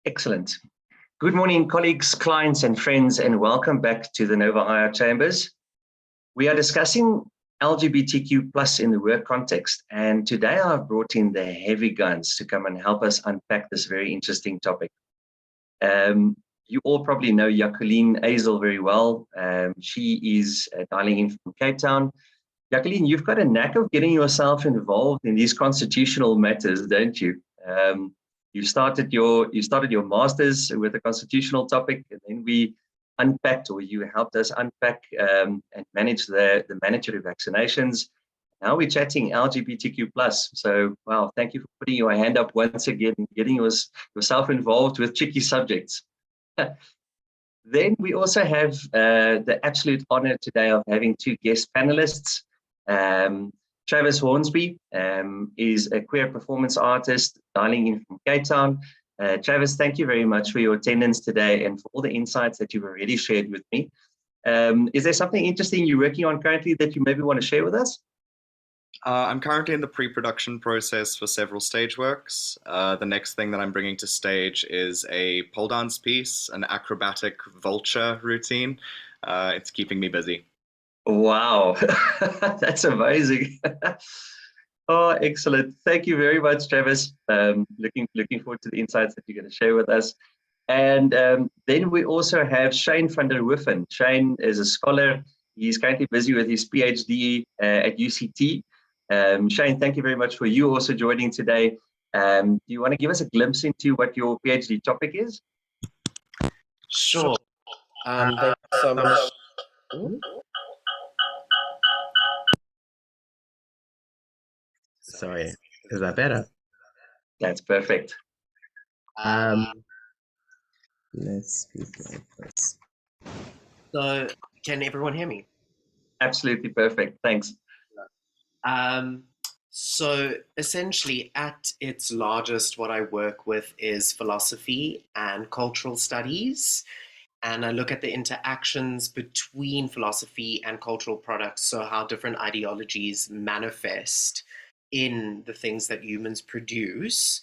Excellent. Good morning, colleagues, clients, and friends, and welcome back to the Nova IR Chambers. We are discussing LGBTQ plus in the work context, and today I've brought in the heavy guns to come and help us unpack this very interesting topic. You all probably know Jacqueline Azel very well. She is dialing in from Cape Town. Jacqueline, you've got a knack of getting yourself involved in these constitutional matters, don't you? You started your master's with a constitutional topic, and then we unpacked, or you helped us unpack and manage the mandatory vaccinations. Now we're chatting LGBTQ plus. So, wow, thank you for putting your hand up once again, getting yourself involved with tricky subjects. Then we also have the absolute honor today of having two guest panelists. Travis Hornsby is a queer performance artist dialing in from Cape Town. Travis, thank you very much for your attendance today and for all the insights that you've already shared with me. Is there something interesting you're working on currently that you maybe want to share with us? I'm currently in the pre-production process for several stage works. The next thing that I'm bringing to stage is a pole dance piece, an acrobatic vulture routine. It's keeping me busy. Wow, that's amazing. Oh, excellent. Thank you very much, Travis. Looking forward to the insights that you're going to share with us. And then we also have Shane van der Hoofen. Shane is a scholar. He's currently busy with his PhD at UCT. Shane, thank you very much for you also joining today. Do you want to give us a glimpse into what your PhD topic is? Sure. Thank you so much. Sorry, is that better? That's perfect. Let's speak like this. So, can everyone hear me? Absolutely perfect. Thanks. So essentially, at its largest, what I work with is philosophy and cultural studies. And I look at the interactions between philosophy and cultural products, so how different ideologies manifest in the things that humans produce.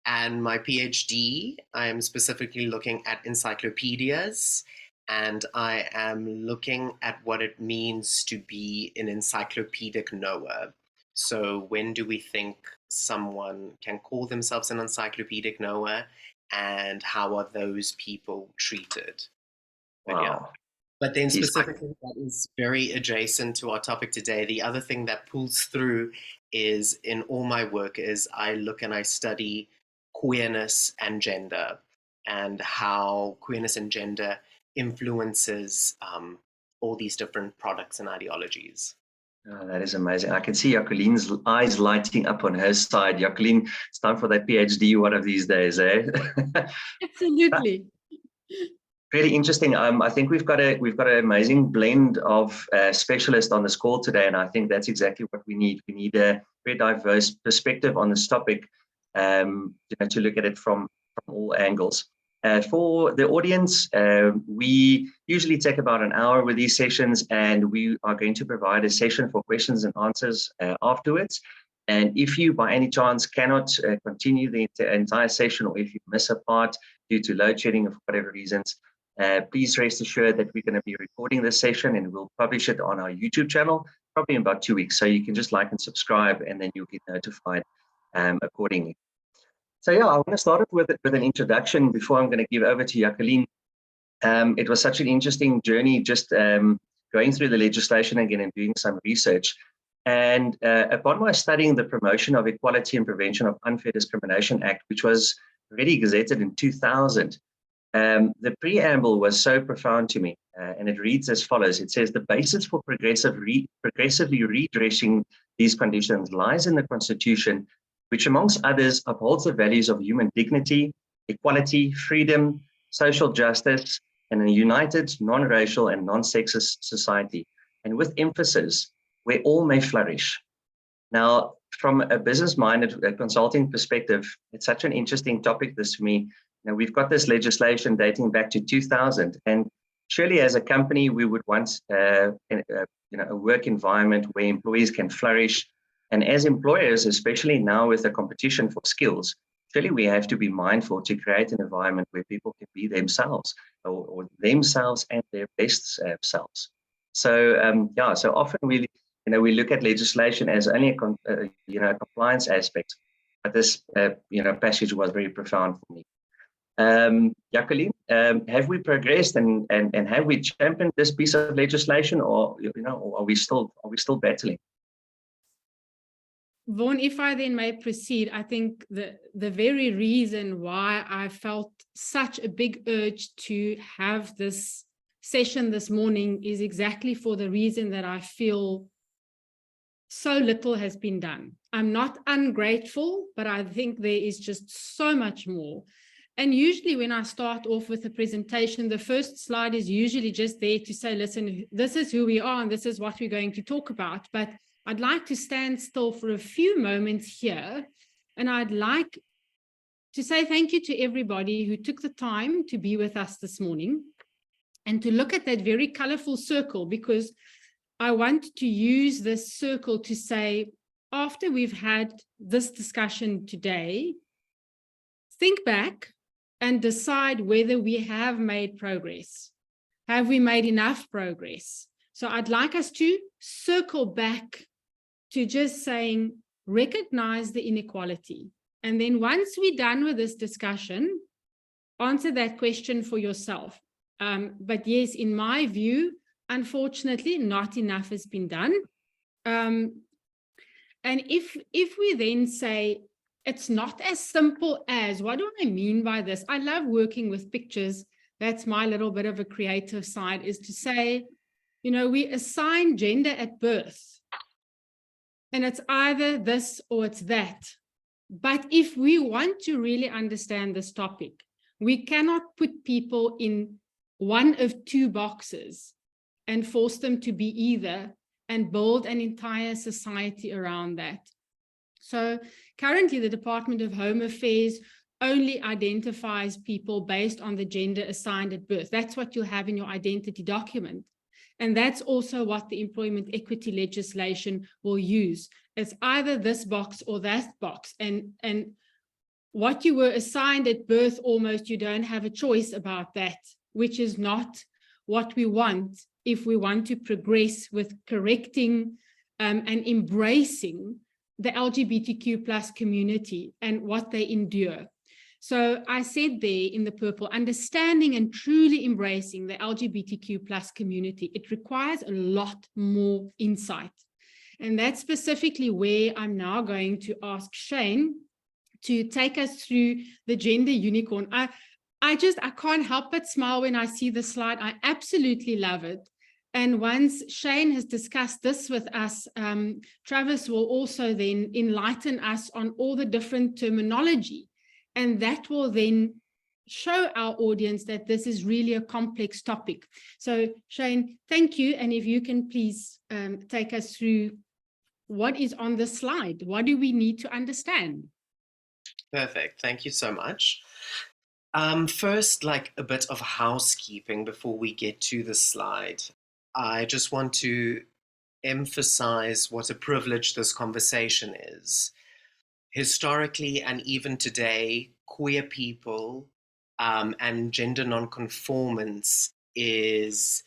And my PhD, I'm specifically looking at encyclopedias, and I am looking at what it means to be an encyclopedic knower. So when do we think someone can call themselves an encyclopedic knower, and how are those people treated? Wow. Yeah. But then specifically, that is very adjacent to our topic today. The other thing that pulls through is in all my work is I look and I study queerness and gender, and how queerness and gender influences all these different products and ideologies. Oh, that is amazing. I can see Jacqueline's eyes lighting up on her side. Jacqueline, it's time for that PhD one of these days, eh? Absolutely. Really interesting. I think we've got an amazing blend of specialists on this call today, and I think that's exactly what we need. We need a very diverse perspective on this topic, to look at it from all angles. For the audience, we usually take about an hour with these sessions, and we are going to provide a session for questions and answers afterwards. And if you, by any chance, cannot continue the entire session, or if you miss a part due to load shedding or for whatever reasons, please rest assured that we're going to be recording this session, and we'll publish it on our YouTube channel probably in about 2 weeks. So you can just like and subscribe, and then you'll get notified accordingly. So yeah, I want to start with an introduction before I'm going to give over to Jacqueline. It was such an interesting journey just going through the legislation again and doing some research. And upon my studying the Promotion of Equality and Prevention of Unfair Discrimination Act, which was already gazetted in 2000, the preamble was so profound to me, and it reads as follows. It says, the basis for progressively redressing these conditions lies in the Constitution, which amongst others upholds the values of human dignity, equality, freedom, social justice, and a united, non-racial and non-sexist society, and with emphasis where all may flourish. Now, from a business-minded consulting perspective, it's such an interesting topic, this for me. Now, we've got this legislation dating back to 2000, and surely as a company, we would want a work environment where employees can flourish. And as employers, especially now with the competition for skills, really we have to be mindful to create an environment where people can be themselves, or themselves and their best selves. So yeah, so often we look at legislation as only a compliance aspect, but this passage was very profound for me. Jacqueline, have we progressed and have we championed this piece of legislation, or or are we still battling? Vaughan, if I then may proceed, I think the very reason why I felt such a big urge to have this session this morning is exactly for the reason that I feel so little has been done. I'm not ungrateful, but I think there is just so much more. And usually when I start off with a presentation, the first slide is usually just there to say, listen, this is who we are and this is what we're going to talk about. But I'd like to stand still for a few moments here. And I'd like to say thank you to everybody who took the time to be with us this morning and to look at that very colorful circle, because I want to use this circle to say, after we've had this discussion today, think back and decide whether we have made progress. Have we made enough progress? So I'd like us to circle back to just saying, recognize the inequality. And then once we're done with this discussion, answer that question for yourself. But yes, in my view, unfortunately, not enough has been done. And if we then say, it's not as simple as, what do I mean by this? I love working with pictures. That's my little bit of a creative side, is to say, we assign gender at birth. And it's either this or it's that. But if we want to really understand this topic, we cannot put people in one of two boxes and force them to be either and build an entire society around that. So currently the Department of Home Affairs only identifies people based on the gender assigned at birth. That's what you'll have in your identity document. And that's also what the employment equity legislation will use. It's either this box or that box. And what you were assigned at birth, almost you don't have a choice about that, which is not what we want if we want to progress with correcting and embracing the LGBTQ plus community and what they endure. So I said there in the purple, understanding and truly embracing the LGBTQ plus community, it requires a lot more insight. And that's specifically where I'm now going to ask Shane to take us through the gender unicorn. I can't help but smile when I see the slide. I absolutely love it. And once Shane has discussed this with us, Travis will also then enlighten us on all the different terminology. And that will then show our audience that this is really a complex topic. So Shane, thank you. And if you can please take us through what is on the slide. What do we need to understand? Perfect. Thank you so much. First, like a bit of housekeeping before we get to the slide. I just want to emphasize what a privilege this conversation is. Historically and even today, queer people and gender nonconformance is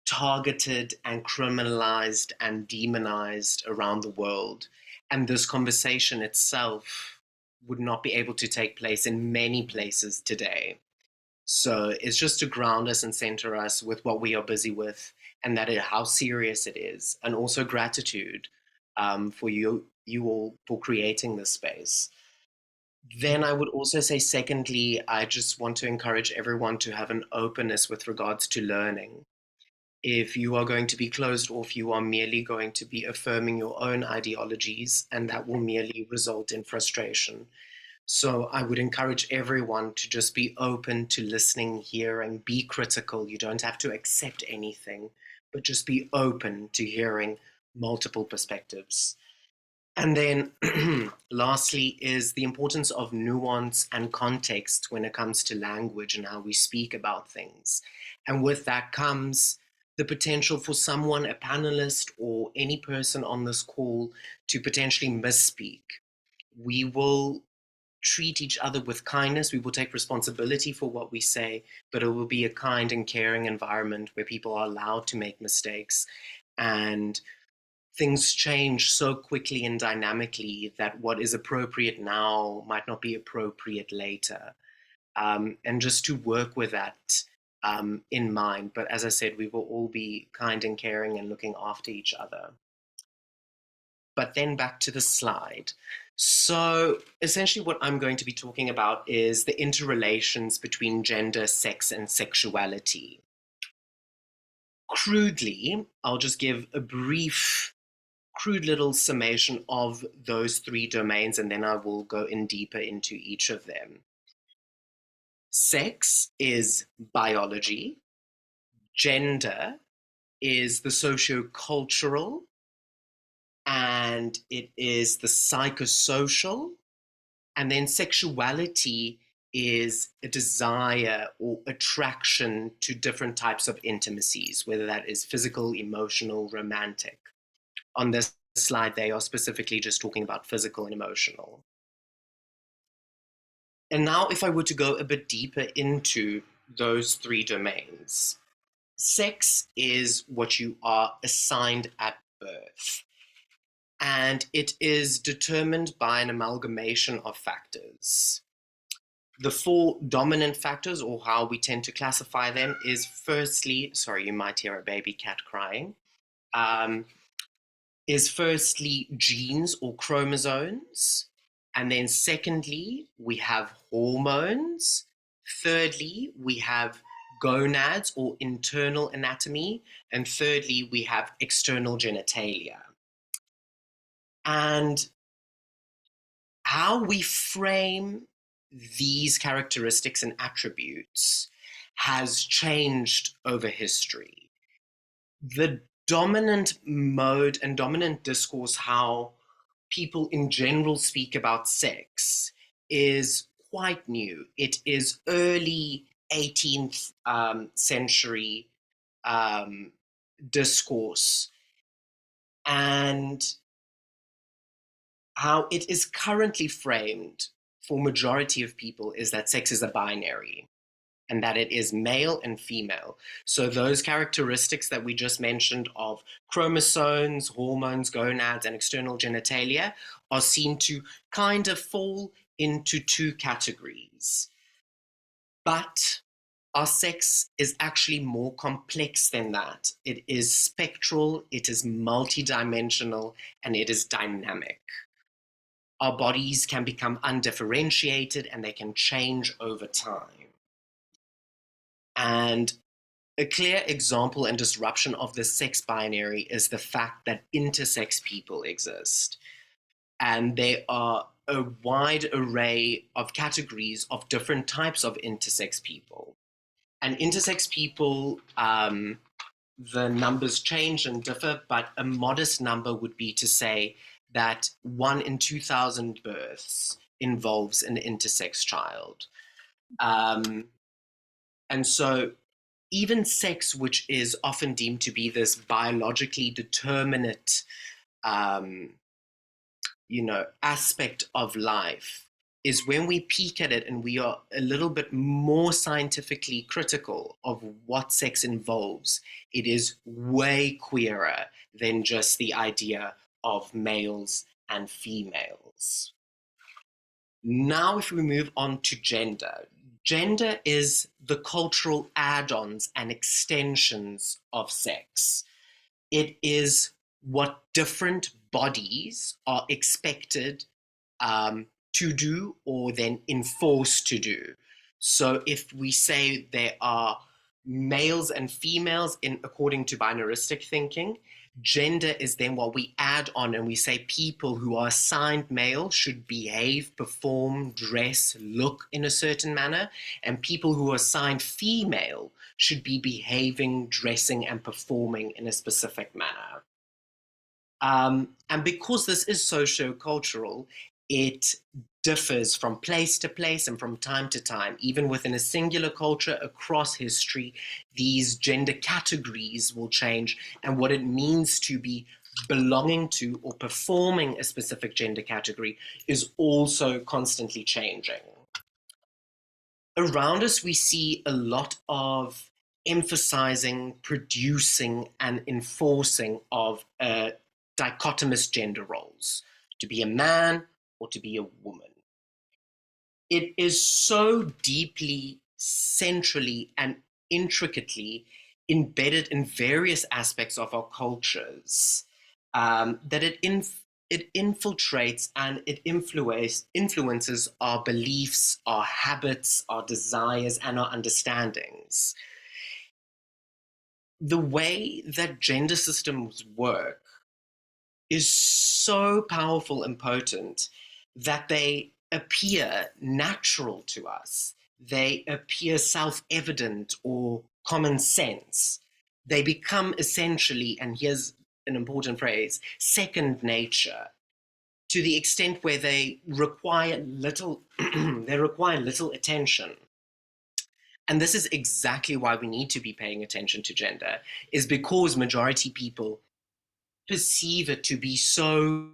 targeted and criminalized and demonized around the world. And this conversation itself would not be able to take place in many places today. So it's just to ground us and center us with what we are busy with, and how serious it is, and also gratitude for you all for creating this space. Then I would also say, secondly, I just want to encourage everyone to have an openness with regards to learning. If you are going to be closed off, you are merely going to be affirming your own ideologies, and that will merely result in frustration. So I would encourage everyone to just be open to listening, hearing, be critical. You don't have to accept anything, but just be open to hearing multiple perspectives. And then lastly is the importance of nuance and context when it comes to language and how we speak about things. And with that comes the potential for someone, a panelist or any person on this call, to potentially misspeak. We will treat each other with kindness. We will take responsibility for what we say, but it will be a kind and caring environment where people are allowed to make mistakes, and things change so quickly and dynamically that what is appropriate now might not be appropriate later. And just to work with that in mind. But as I said, we will all be kind and caring and looking after each other. But then back to the slide. So essentially what I'm going to be talking about is the interrelations between gender, sex, and sexuality. Crudely, I'll just give a crude little summation of those three domains, and then I will go in deeper into each of them. Sex is biology. Gender is the socio-cultural, and it is the psychosocial, and then sexuality is a desire or attraction to different types of intimacies, whether that is physical, emotional, romantic. On this slide, they are specifically just talking about physical and emotional. And now if I were to go a bit deeper into those three domains, sex is what you are assigned at birth. And it is determined by an amalgamation of factors. The four dominant factors, or how we tend to classify them, is firstly, sorry, you might hear a baby cat crying, is firstly genes or chromosomes. And then secondly, we have hormones. Thirdly, we have gonads or internal anatomy. And thirdly, we have external genitalia. And how we frame these characteristics and attributes has changed over history. The dominant mode and dominant discourse, how people in general speak about sex, is quite new. It is early 18th century discourse. And how it is currently framed for majority of people is that sex is a binary and that it is male and female. So those characteristics that we just mentioned of chromosomes, hormones, gonads, and external genitalia are seen to kind of fall into two categories. But our sex is actually more complex than that. It is spectral, it is multidimensional, and it is dynamic. Our bodies can become undifferentiated and they can change over time. And a clear example and disruption of the sex binary is the fact that intersex people exist. And there are a wide array of categories of different types of intersex people. And intersex people, the numbers change and differ, but a modest number would be to say that 1 in 2,000 births involves an intersex child. And so even sex, which is often deemed to be this biologically determinate, aspect of life, is when we peek at it and we are a little bit more scientifically critical of what sex involves, it is way queerer than just the idea of males and females. Now, if we move on to gender, gender is the cultural add-ons and extensions of sex. It is what different bodies are expected to do or then enforced to do. So if we say there are males and females according to binaristic thinking, gender is then what we add on, and we say people who are assigned male should behave, perform, dress, look in a certain manner, and people who are assigned female should be behaving, dressing, and performing in a specific manner. And because this is socio-cultural, it differs from place to place and from time to time. Even within a singular culture across history, these gender categories will change, and what it means to be belonging to or performing a specific gender category is also constantly changing. Around us, we see a lot of emphasizing, producing, and enforcing of dichotomous gender roles, to be a man or to be a woman. It is so deeply, centrally, and intricately embedded in various aspects of our cultures that it infiltrates and it influences our beliefs, our habits, our desires, and our understandings. The way that gender systems work is so powerful and potent that they appear natural to us. They appear self-evident or common sense. They become essentially, and here's an important phrase, second nature, to the extent where they require little attention. And this is exactly why we need to be paying attention to gender, is because majority people perceive it to be so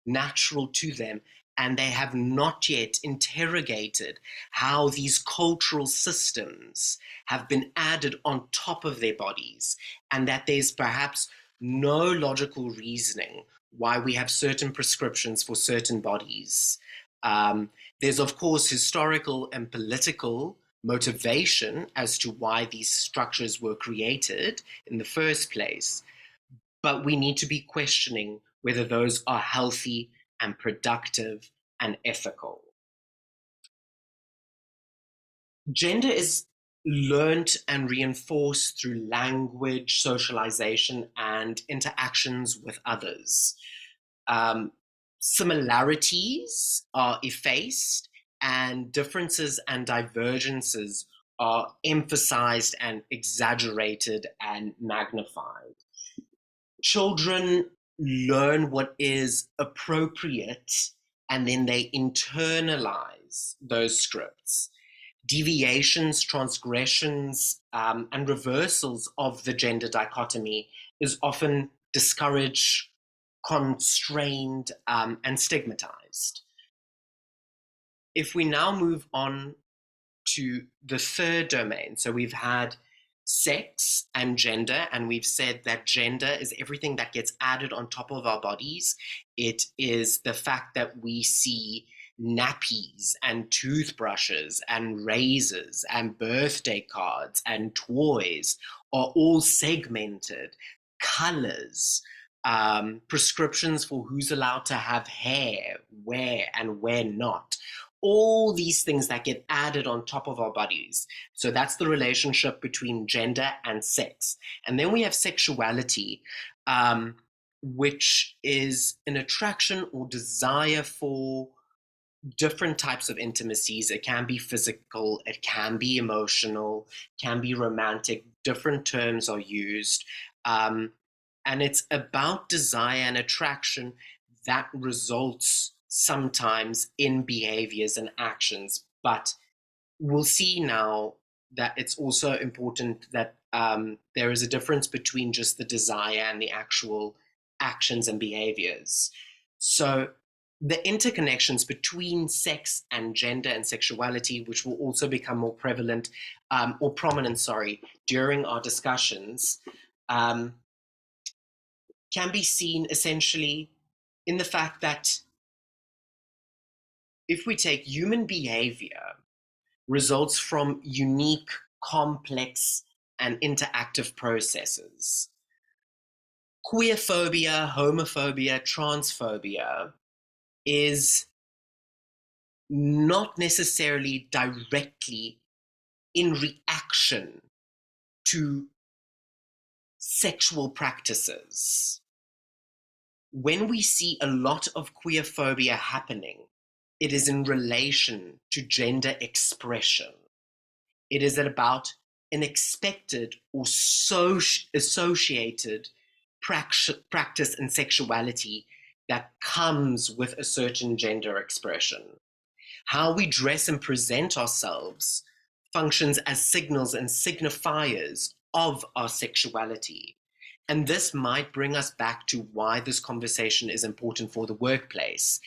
natural to them, and they have not yet interrogated how these cultural systems have been added on top of their bodies, and that there's perhaps no logical reasoning why we have certain prescriptions for certain bodies. There's, of course, historical and political motivation as to why these structures were created in the first place. But we need to be questioning whether those are healthy and productive and ethical. Gender is learned and reinforced through language, socialization, and interactions with others. Similarities are effaced, and differences and divergences are emphasized and exaggerated and magnified. Children learn what is appropriate, and then they internalize those scripts. Deviations, transgressions, and reversals of the gender dichotomy is often discouraged, constrained, and stigmatized. If we now move on to the third domain, so we've had sex and gender, and we've said that gender is everything that gets added on top of our bodies. It is the fact that we see nappies and toothbrushes and razors and birthday cards and toys are all segmented, colors, prescriptions for who's allowed to have hair, where and where not. All these things that get added on top of our bodies. So that's the relationship between gender and sex. And then we have sexuality, which is an attraction or desire for different types of intimacies. It can be physical, it can be emotional, can be romantic. Different terms are used. And it's about desire and attraction that results sometimes in behaviors and actions. But we'll see now that it's also important that there is a difference between just the desire and the actual actions and behaviors. So the interconnections between sex and gender and sexuality, which will also become more prevalent or prominent, during our discussions, can be seen essentially in the fact that if we take human behavior, results from unique, complex, and interactive processes. Queerphobia, homophobia, transphobia is not necessarily directly in reaction to sexual practices. When we see a lot of queerphobia happening, it is in relation to gender expression. It is about an expected or associated practice and sexuality that comes with a certain gender expression. How we dress and present ourselves functions as signals and signifiers of our sexuality. And this might bring us back to why this conversation is important for the workplace.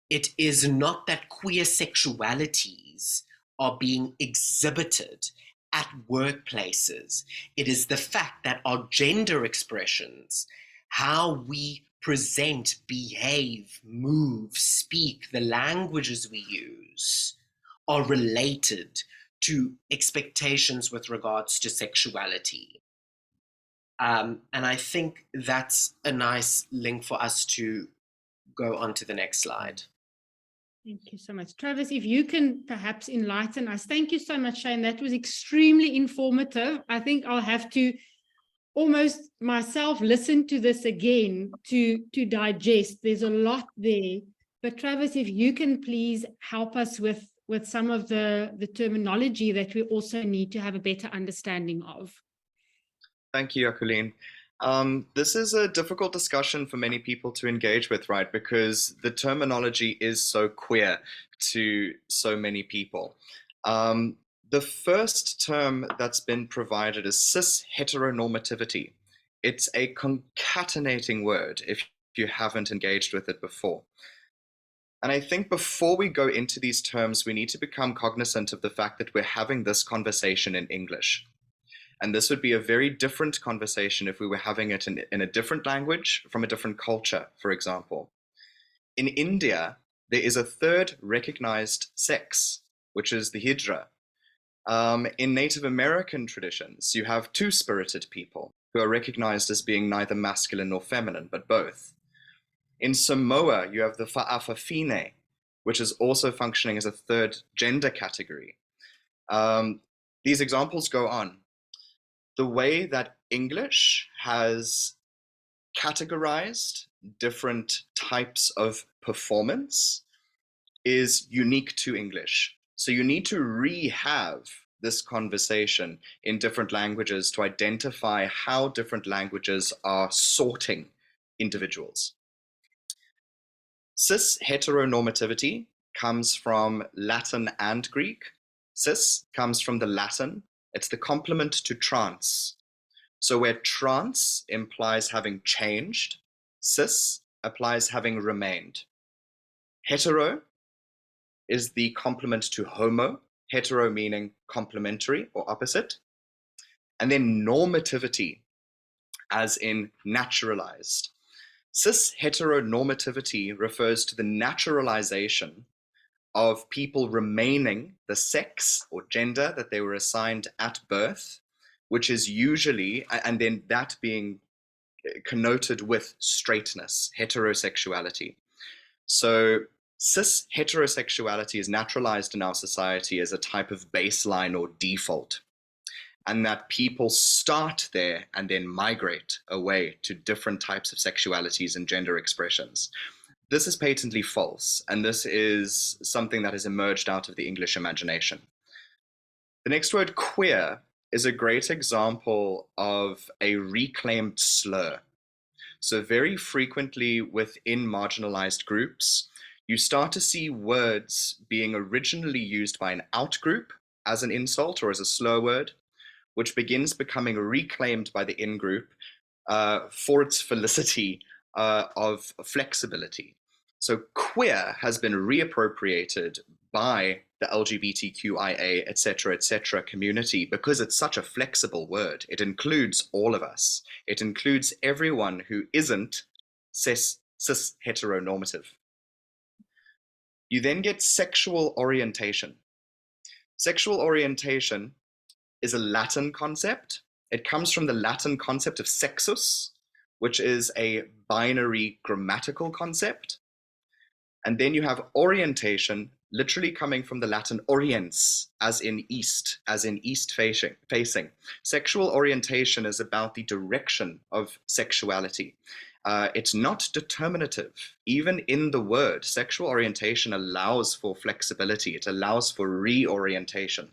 It is not that queer sexualities are being exhibited at workplaces. It is the fact that our gender expressions, how we present, behave, move, speak, the languages we use, are related to expectations with regards to sexuality. And I think that's a nice link for us to go on to the next slide. Thank you so much. Travis, if you can perhaps enlighten us. Thank you so much, Shane. That was extremely informative. I think I'll have to almost myself listen to this again to digest. There's a lot there. But Travis, if you can please help us with some of the terminology that we also need to have a better understanding of. Thank you, Jacqueline. This is a difficult discussion for many people to engage with, right? Because the terminology is so queer to so many people. The first term that's been provided is cis heteronormativity. It's a concatenating word if you haven't engaged with it before. And I think before we go into these terms, we need to become cognizant of the fact that we're having this conversation in English. And this would be a very different conversation if we were having it in a different language from a different culture, for example. In India, there is a third recognized sex, which is the hijra. In Native American traditions, you have two-spirited people who are recognized as being neither masculine nor feminine, but both. In Samoa, you have the fa'afafine, which is also functioning as a third gender category. These examples go on. The way that English has categorized different types of performance is unique to English. So you need to re-have this conversation in different languages to identify how different languages are sorting individuals. Cis heteronormativity comes from Latin and Greek. Cis comes from the Latin. It's the complement to trans. So where trans implies having changed, cis applies having remained. Hetero is the complement to homo, hetero meaning complementary or opposite. And then normativity, as in naturalized. Cis heteronormativity refers to the naturalization of people remaining the sex or gender that they were assigned at birth, which is usually, and then that being connoted with straightness, heterosexuality. So cis heterosexuality is naturalized in our society as a type of baseline or default, and that people start there and then migrate away to different types of sexualities and gender expressions. This is patently false, and this is something that has emerged out of the English imagination. The next word, queer, is a great example of a reclaimed slur. So very frequently within marginalized groups, you start to see words being originally used by an outgroup as an insult or as a slur word, which begins becoming reclaimed by the in-group for its felicity of flexibility. So queer has been reappropriated by the LGBTQIA, etc., community because it's such a flexible word. It includes all of us. It includes everyone who isn't cis heteronormative. You then get sexual orientation. Sexual orientation is a Latin concept. It comes from the Latin concept of sexus, which is a binary grammatical concept. And then you have orientation, literally coming from the Latin oriens, as in east facing. Sexual orientation is about the direction of sexuality. It's not determinative. Even in the word, sexual orientation allows for flexibility. It allows for reorientation.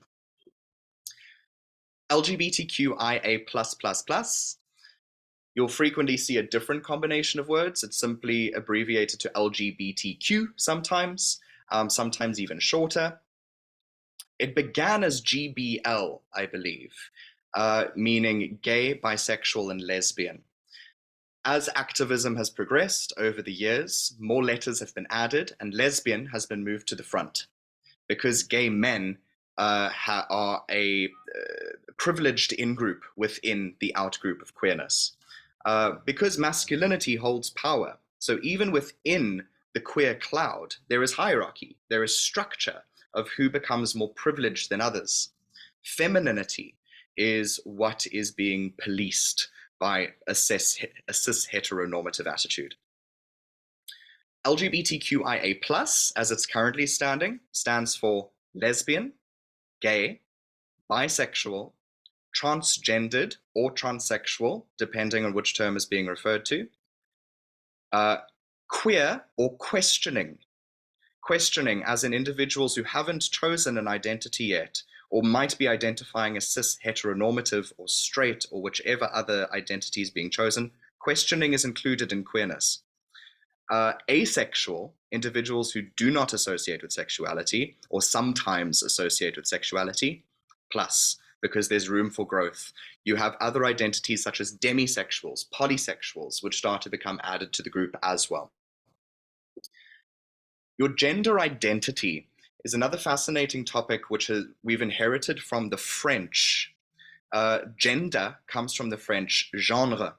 LGBTQIA+++, you'll frequently see a different combination of words. It's simply abbreviated to LGBTQ sometimes, sometimes even shorter. It began as GBL, I believe, meaning gay, bisexual, and lesbian. As activism has progressed over the years, more letters have been added and lesbian has been moved to the front because gay men are a privileged in-group within the out-group of queerness. Because masculinity holds power, so even within the queer cloud, there is hierarchy, there is structure of who becomes more privileged than others. Femininity is what is being policed by a cis heteronormative attitude. LGBTQIA+, as it's currently stands for lesbian, gay, bisexual, transgendered or transsexual, depending on which term is being referred to, queer or questioning as in individuals who haven't chosen an identity yet, or might be identifying as cis heteronormative or straight or whichever other identity is being chosen. Questioning is included in queerness. Asexual, individuals who do not associate with sexuality or sometimes associate with sexuality, plus, because there's room for growth. You have other identities such as demisexuals, polysexuals, which start to become added to the group as well. Your gender identity is another fascinating topic which we've inherited from the French. Gender comes from the French genre,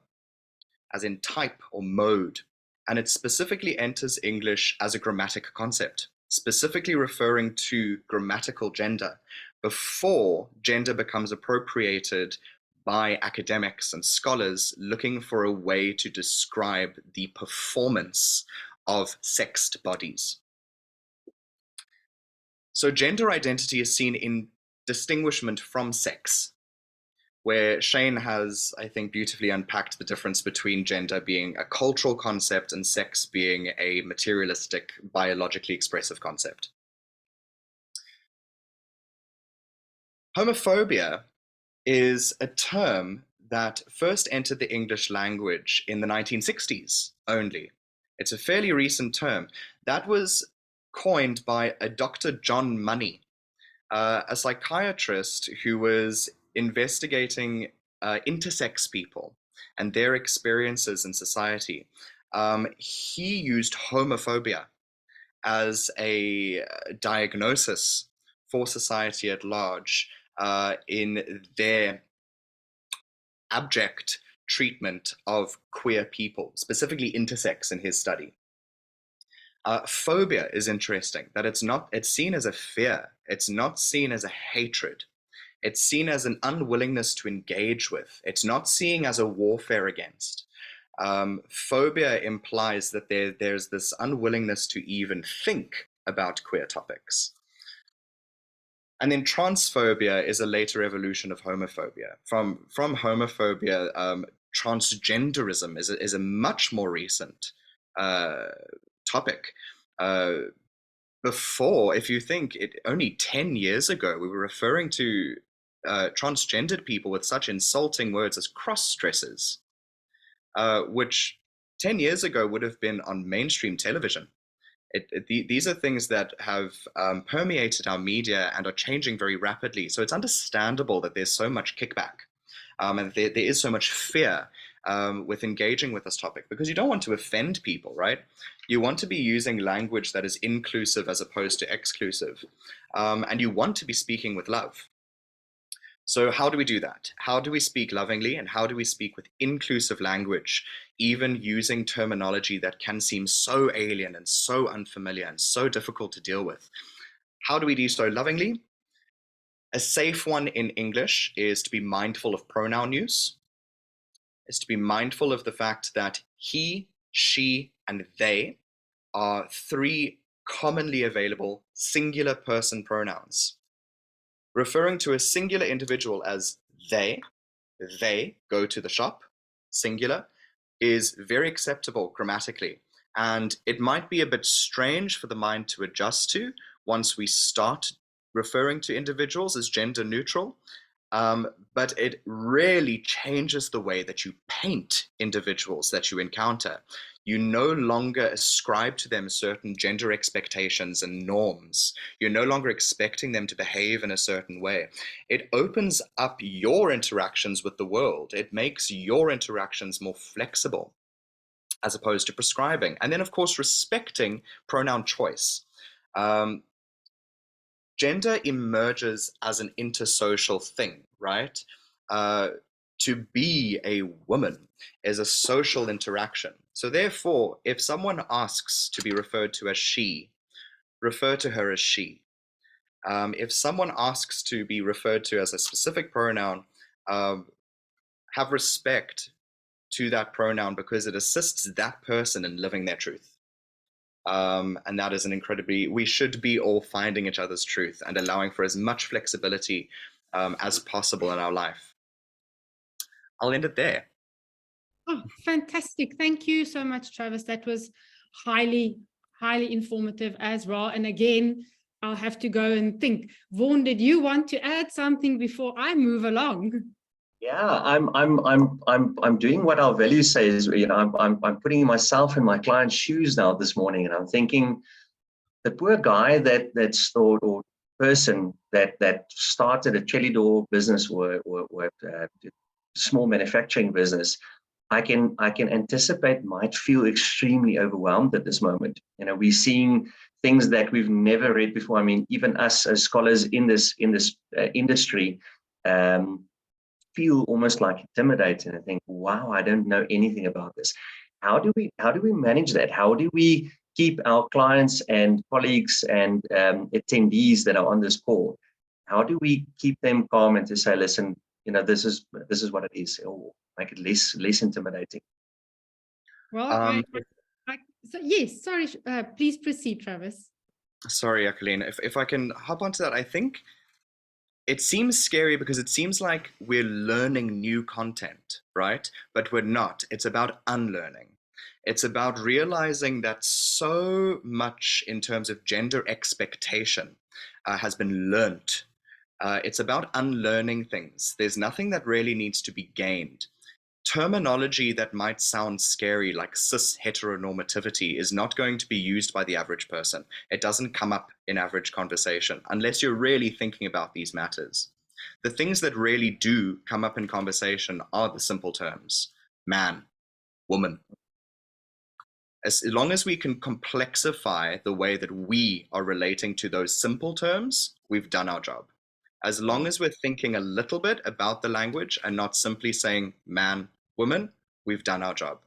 as in type or mode, and it specifically enters English as a grammatic concept, specifically referring to grammatical gender, before gender becomes appropriated by academics and scholars looking for a way to describe the performance of sexed bodies. So gender identity is seen in distinguishment from sex, where Shane has, I think, beautifully unpacked the difference between gender being a cultural concept and sex being a materialistic, biologically expressive concept. Homophobia is a term that first entered the English language in the 1960s only. It's a fairly recent term. That was coined by a Dr. John Money, a psychiatrist who was investigating intersex people and their experiences in society. He used homophobia as a diagnosis for society at large in their abject treatment of queer people, specifically intersex in his study. Phobia is interesting, that it's seen as a fear. It's not seen as a hatred. It's seen as an unwillingness to engage with. It's not seen as a warfare against. Phobia implies that there's this unwillingness to even think about queer topics. And then transphobia is a later evolution of homophobia. From homophobia, transgenderism is a much more recent topic. Before, if you think only 10 years ago, we were referring to transgendered people with such insulting words as cross-dressers, which 10 years ago would have been on mainstream television. These are things that have permeated our media and are changing very rapidly. So it's understandable that there's so much kickback and there is so much fear with engaging with this topic, because you don't want to offend people, right? You want to be using language that is inclusive as opposed to exclusive, and you want to be speaking with love. So how do we do that? How do we speak lovingly, and how do we speak with inclusive language, even using terminology that can seem so alien and so unfamiliar and so difficult to deal with? How do we do so lovingly? A safe one in English is to be mindful of pronoun use, is to be mindful of the fact that he, she, and they are 3 commonly available singular person pronouns. Referring to a singular individual as they go to the shop, singular, is very acceptable grammatically. And it might be a bit strange for the mind to adjust to once we start referring to individuals as gender neutral, but it really changes the way that you paint individuals that you encounter. You no longer ascribe to them certain gender expectations and norms. You're no longer expecting them to behave in a certain way. It opens up your interactions with the world. It makes your interactions more flexible. as opposed to prescribing. And then, of course, respecting pronoun choice. Gender emerges as an intersocial thing, right? To be a woman is a social interaction. So therefore, if someone asks to be referred to as she, refer to her as she. If someone asks to be referred to as a specific pronoun, have respect to that pronoun because it assists that person in living their truth. And that is an incredibly, we should be all finding each other's truth and allowing for as much flexibility as possible in our life. I'll end it there. Oh, fantastic. Thank you so much, Travis. That was highly, highly informative as well. And again, I'll have to go and think. Vaughan, did you want to add something before I move along? Yeah, I'm doing what our values say is, I'm putting myself in my client's shoes now this morning, and I'm thinking the poor guy that's or person that started a Chelly door business or small manufacturing business, I can anticipate might feel extremely overwhelmed at this moment. We're seeing things that we've never read before. I mean, even us as scholars in this industry feel almost like intimidated and think, wow, I don't know anything about this. How do we manage that? How do we keep our clients and colleagues and attendees that are on this call? How do we keep them calm and to say, listen, this is what it is, or make it less intimidating? Well, so yes, sorry, please proceed, Travis. Sorry, Jacqueline, if I can hop onto that, I think it seems scary because it seems like we're learning new content, right? But we're not. It's about unlearning. It's about realizing that so much in terms of gender expectation has been learnt. It's about unlearning things. There's nothing that really needs to be gained. Terminology that might sound scary, like cis heteronormativity, is not going to be used by the average person. It doesn't come up in average conversation unless you're really thinking about these matters. The things that really do come up in conversation are the simple terms: man, woman. As long as we can complexify the way that we are relating to those simple terms, we've done our job. As long as we're thinking a little bit about the language and not simply saying man, woman, we've done our job.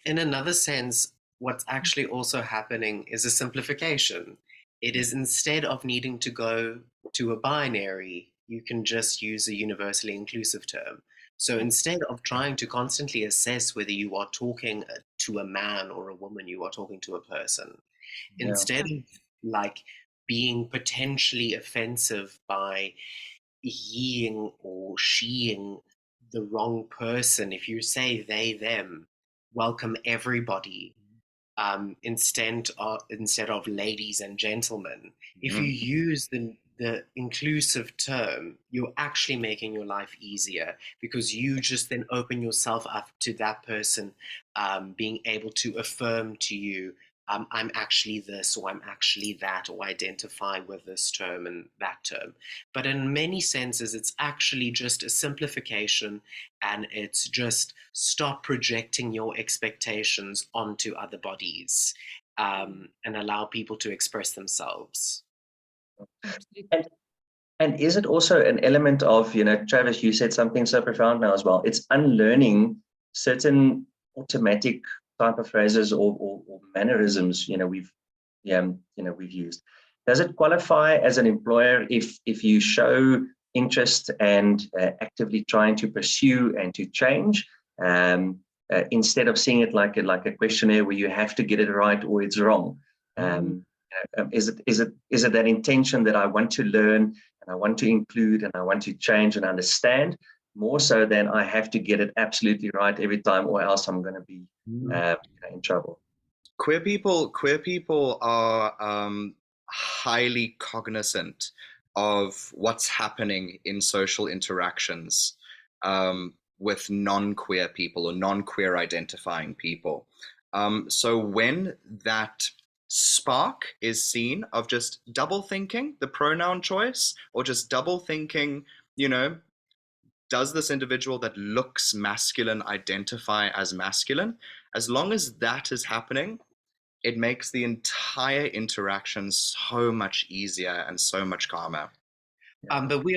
In another sense, what's actually also happening is a simplification. It is, instead of needing to go to a binary, you can just use a universally inclusive term. So instead of trying to constantly assess whether you are talking to a man or a woman, you are talking to a person. Yeah. Instead of like being potentially offensive by heing or sheing the wrong person, if you say they, them, welcome everybody, instead of ladies and gentlemen. If you use the inclusive term, you're actually making your life easier, because you just then open yourself up to that person being able to affirm to you, I'm actually this, or I'm actually that, or identify with this term and that term. But in many senses, it's actually just a simplification, and it's just stop projecting your expectations onto other bodies, and allow people to express themselves. Absolutely. And is it also an element of, Travis, you said something so profound now as well. It's unlearning certain automatic type of phrases or mannerisms, we've used. Does it qualify as an employer if you show interest and actively trying to pursue and to change, instead of seeing it like a questionnaire where you have to get it right or it's wrong? Is it that intention that I want to learn and I want to include and I want to change and understand, more so than I have to get it absolutely right every time, or else I'm going to be in trouble? Queer people are highly cognizant of what's happening in social interactions with non-queer people or non-queer identifying people. So when that spark is seen of just double thinking the pronoun choice, or just double thinking, does this individual that looks masculine identify as masculine? As long as that is happening, it makes the entire interaction so much easier and so much calmer. But we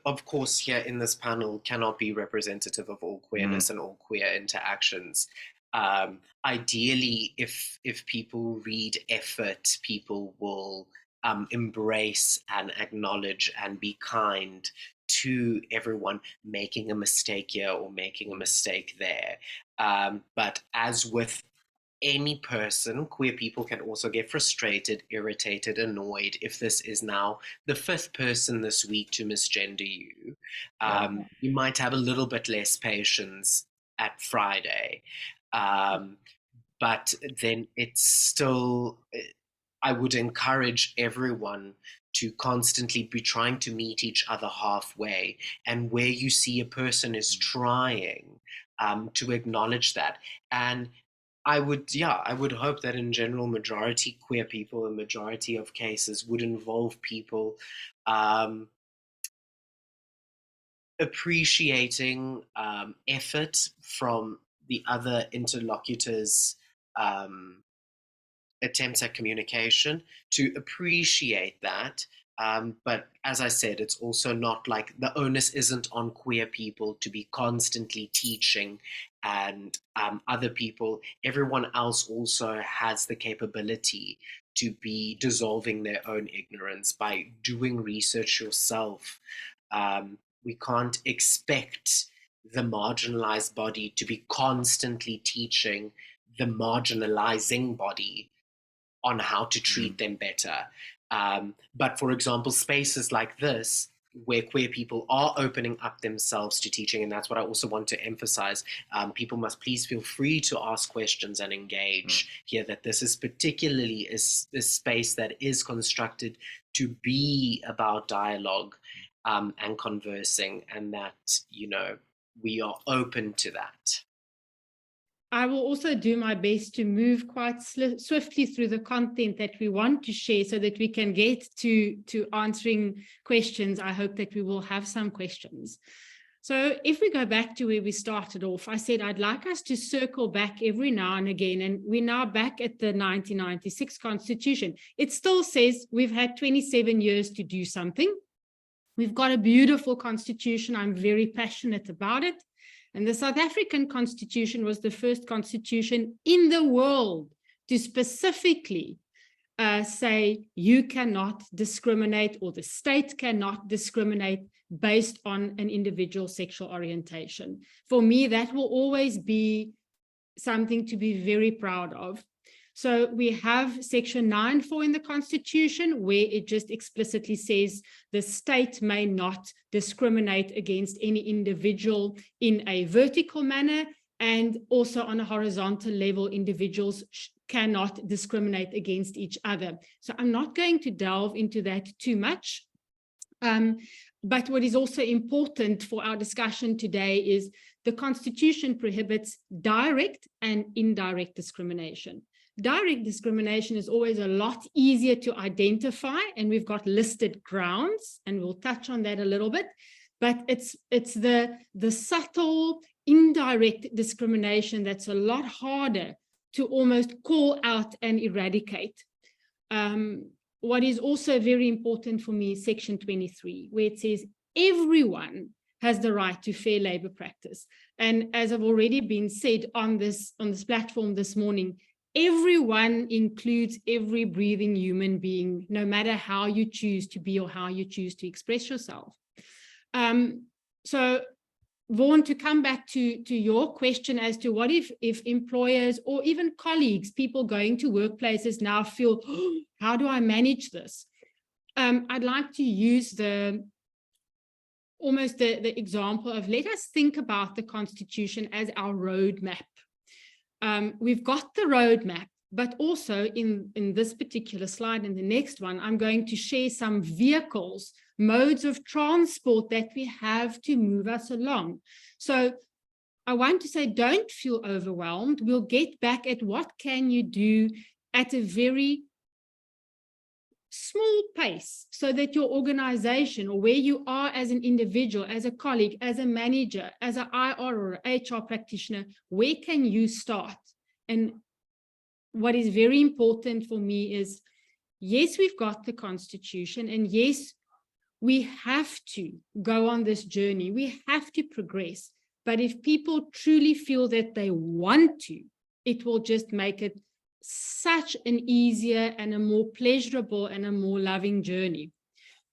of course here in this panel cannot be representative of all queerness and all queer interactions. Ideally, if people read effort, people will embrace and acknowledge and be kind to everyone making a mistake here or making a mistake there. But as with any person, queer people can also get frustrated, irritated, annoyed if this is now the fifth person this week to misgender you. You might have a little bit less patience at Friday. But then it's still, I would encourage everyone to constantly be trying to meet each other halfway. And where you see a person is trying, to acknowledge that. And I would hope that in general, majority queer people, a majority of cases would involve people appreciating effort from the other interlocutors' attempts at communication, to appreciate that. But as I said, it's also not like the onus isn't on queer people to be constantly teaching and other people. Everyone else also has the capability to be dissolving their own ignorance by doing research yourself. We can't expect the marginalized body to be constantly teaching the marginalizing body on how to treat them better. But for example, spaces like this, where queer people are opening up themselves to teaching, and that's what I also want to emphasize, people must please feel free to ask questions and engage here, that this is particularly a space that is constructed to be about dialogue and conversing, and that, you know, we are open to that. I will also do my best to move quite swiftly through the content that we want to share so that we can get to answering questions. I hope that we will have some questions. So if we go back to where we started off, I said I'd like us to circle back every now and again, and we're now back at the 1996 Constitution. It still says we've had 27 years to do something. We've got a beautiful Constitution. I'm very passionate about it. And the South African Constitution was the first constitution in the world to specifically say you cannot discriminate, or the state cannot discriminate based on an individual's sexual orientation. For me, that will always be something to be very proud of. So we have section 9(4) in the Constitution, where it just explicitly says the state may not discriminate against any individual in a vertical manner, and also on a horizontal level, individuals cannot discriminate against each other. So I'm not going to delve into that too much. But what is also important for our discussion today is the Constitution prohibits direct and indirect discrimination. Direct discrimination is always a lot easier to identify, and we've got listed grounds, and we'll touch on that a little bit. But it's the subtle, indirect discrimination that's a lot harder to almost call out and eradicate. What is also very important for me is section 23, where it says everyone has the right to fair labor practice. And as I've already been said on this platform this morning, everyone includes every breathing human being, no matter how you choose to be or how you choose to express yourself. So, Vaughan, to come back to your question as to what if employers or even colleagues, people going to workplaces now feel, oh, how do I manage this? I'd like to use the example of, let us think about the Constitution as our roadmap. We've got the roadmap, but also in this particular slide and the next one, I'm going to share some vehicles, modes of transport that we have to move us along. So I want to say, don't feel overwhelmed. We'll get back at what can you do at a very small pace so that your organization or where you are as an individual, as a colleague, as a manager, as an IR or HR practitioner, where can you start? And what is very important for me is, yes, we've got the Constitution, and yes, we have to go on this journey. We have to progress. But if people truly feel that they want to, it will just make it such an easier and a more pleasurable and a more loving journey.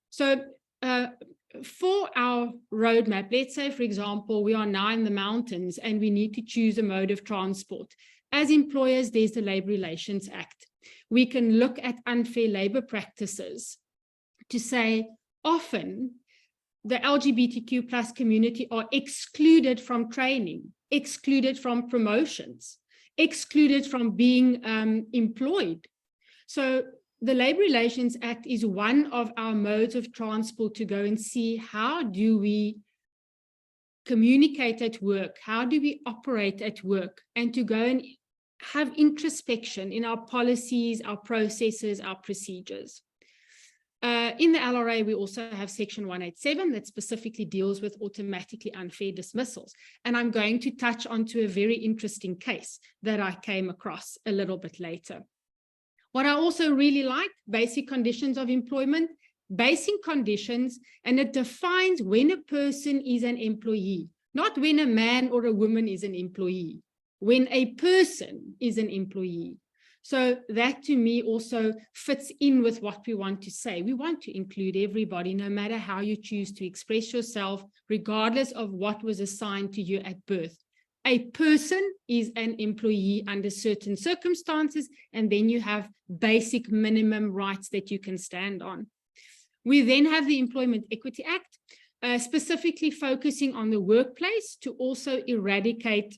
So for our roadmap, let's say, for example, we are now in the mountains and we need to choose a mode of transport. As employers, there's the Labour Relations Act. We can look at unfair labour practices to say, often the LGBTQ plus community are excluded from training, excluded from promotions, excluded from being employed. So the Labour Relations Act is one of our modes of transport to go and see, how do we communicate at work? How do we operate at work? And to go and have introspection in our policies, our processes, our procedures. In the LRA, we also have Section 187 that specifically deals with automatically unfair dismissals. And I'm going to touch onto a very interesting case that I came across a little bit later. What I also really like, basic conditions of employment, basic conditions, and it defines when a person is an employee, not when a man or a woman is an employee, when a person is an employee. So that to me also fits in with what we want to say. We want to include everybody, no matter how you choose to express yourself, regardless of what was assigned to you at birth. A person is an employee under certain circumstances, and then you have basic minimum rights that you can stand on. We then have the Employment Equity Act, specifically focusing on the workplace to also eradicate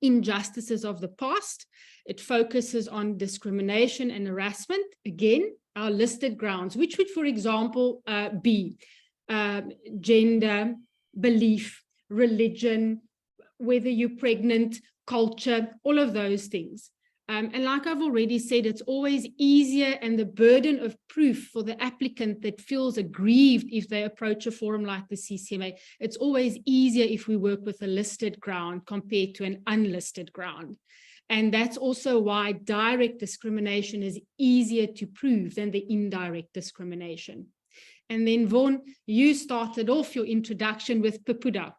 injustices of the past. It focuses on discrimination and harassment. Again, our listed grounds, which would, for example, be gender, belief, religion, whether you're pregnant, culture, all of those things. And like I've already said, it's always easier, and the burden of proof for the applicant that feels aggrieved if they approach a forum like the CCMA, it's always easier if we work with a listed ground compared to an unlisted ground. And that's also why direct discrimination is easier to prove than the indirect discrimination. And then Vaughan, you started off your introduction with PPUDA,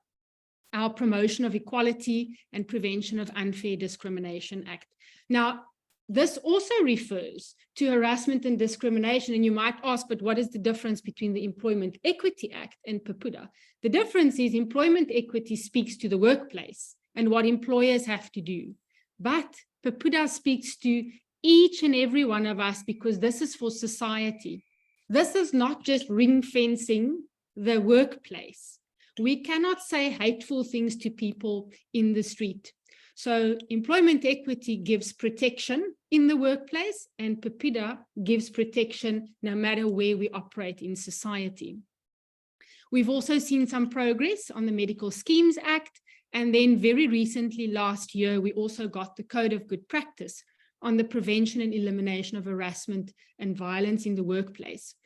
our Promotion of Equality and Prevention of Unfair Discrimination Act. Now, this also refers to harassment and discrimination, and you might ask, but what is the difference between the Employment Equity Act and PPUDA? The difference is employment equity speaks to the workplace and what employers have to do, but PPUDA speaks to each and every one of us, because this is for society. This is not just ring fencing the workplace. We cannot say hateful things to people in the street. So employment equity gives protection in the workplace, and PPUDA gives protection no matter where we operate in society. We've also seen some progress on the Medical Schemes Act, and then very recently last year, we also got the Code of Good Practice on the prevention and elimination of harassment and violence in the workplace.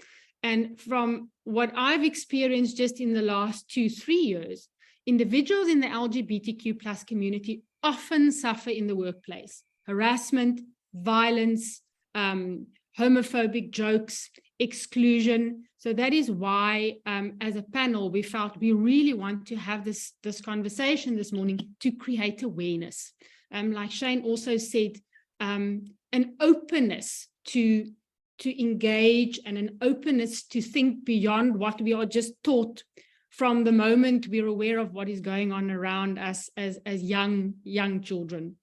And from what I've experienced just in the last 2-3 years, individuals in the LGBTQ plus community often suffer in the workplace. Harassment, violence, homophobic jokes, exclusion. So that is why, as a panel, we felt we really want to have this conversation this morning to create awareness. Like Shane also said, an openness to engage and an openness to think beyond what we are just taught from the moment we're aware of what is going on around us as young children.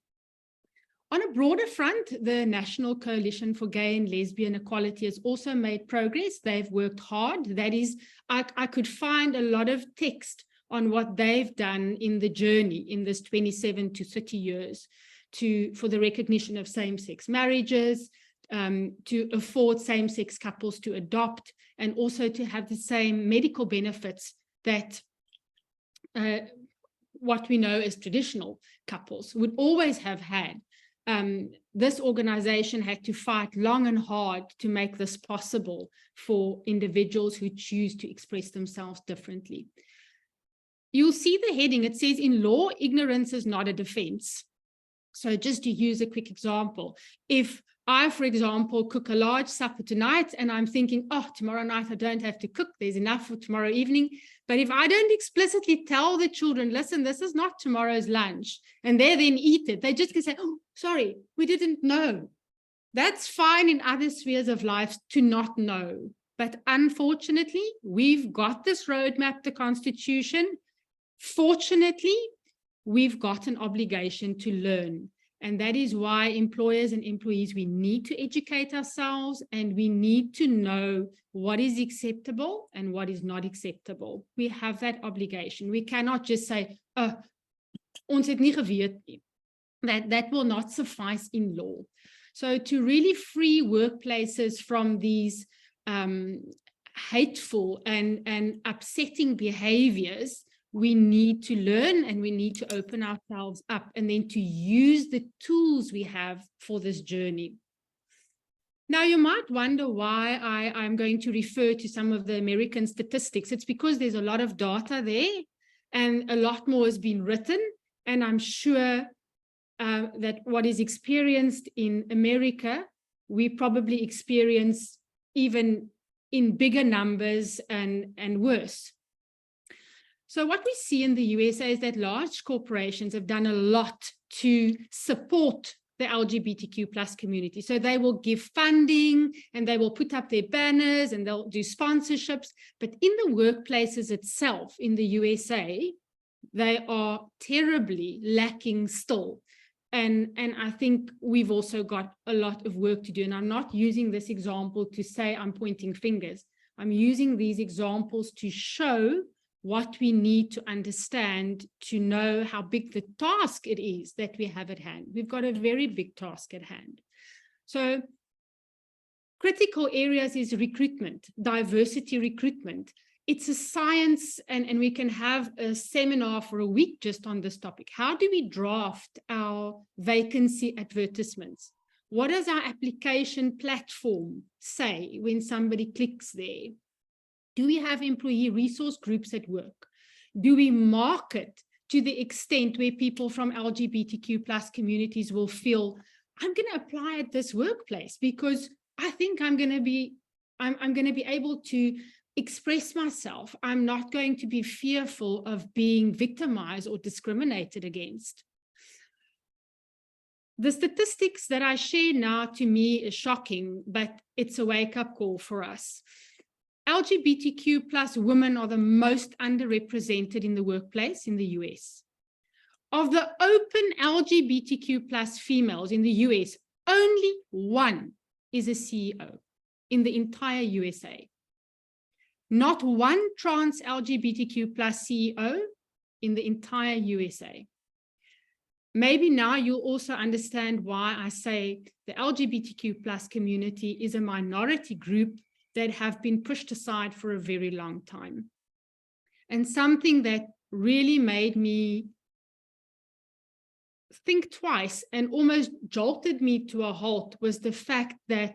On a broader front, the National Coalition for Gay and Lesbian Equality has also made progress. They've worked hard. That is, I could find a lot of text on what they've done in the journey in this 27 to 30 years for the recognition of same-sex marriages, to afford same-sex couples to adopt, and also to have the same medical benefits that what we know as traditional couples would always have had. this organization had to fight long and hard to make this possible for individuals who choose to express themselves differently. You'll see the heading, it says, in law, ignorance is not a defense. So just to use a quick example, if I, for example, cook a large supper tonight and I'm thinking, oh, tomorrow night I don't have to cook, there's enough for tomorrow evening. But if I don't explicitly tell the children, listen, this is not tomorrow's lunch, and they then eat it, they just can say, oh, sorry, we didn't know. That's fine in other spheres of life to not know. But unfortunately, we've got this roadmap, the Constitution. Fortunately, we've got an obligation to learn. And that is why employers and employees, we need to educate ourselves and we need to know what is acceptable and what is not acceptable. We have that obligation. We cannot just say, oh, ons het nie geweet nie. That will not suffice in law. So to really free workplaces from these hateful and upsetting behaviors, we need to learn and we need to open ourselves up and then to use the tools we have for this journey. Now, you might wonder why I'm going to refer to some of the American statistics. It's because there's a lot of data there and a lot more has been written. And I'm sure that what is experienced in America, we probably experience even in bigger numbers and worse. So what we see in the USA is that large corporations have done a lot to support the LGBTQ plus community. So they will give funding and they will put up their banners and they'll do sponsorships. But in the workplaces itself in the USA, they are terribly lacking still. And I think we've also got a lot of work to do. And I'm not using this example to say I'm pointing fingers. I'm using these examples to show what we need to understand to know how big the task it is that we have at hand. We've got a very big task at hand. So critical areas is recruitment, diversity recruitment. It's a science, and we can have a seminar for a week just on this topic. How do we draft our vacancy advertisements? What does our application platform say when somebody clicks there? Do we have employee resource groups at work? Do we market to the extent where people from LGBTQ plus communities will feel, I'm going to apply at this workplace because I think I'm going to be able to express myself. I'm not going to be fearful of being victimized or discriminated against. The statistics that I share now to me is shocking, but it's a wake-up call for us. LGBTQ plus women are the most underrepresented in the workplace in the US. Of the open LGBTQ plus females in the US, only one is a CEO in the entire USA. Not one trans LGBTQ plus CEO in the entire USA. Maybe now you'll also understand why I say the LGBTQ plus community is a minority group that have been pushed aside for a very long time. And something that really made me think twice and almost jolted me to a halt was the fact that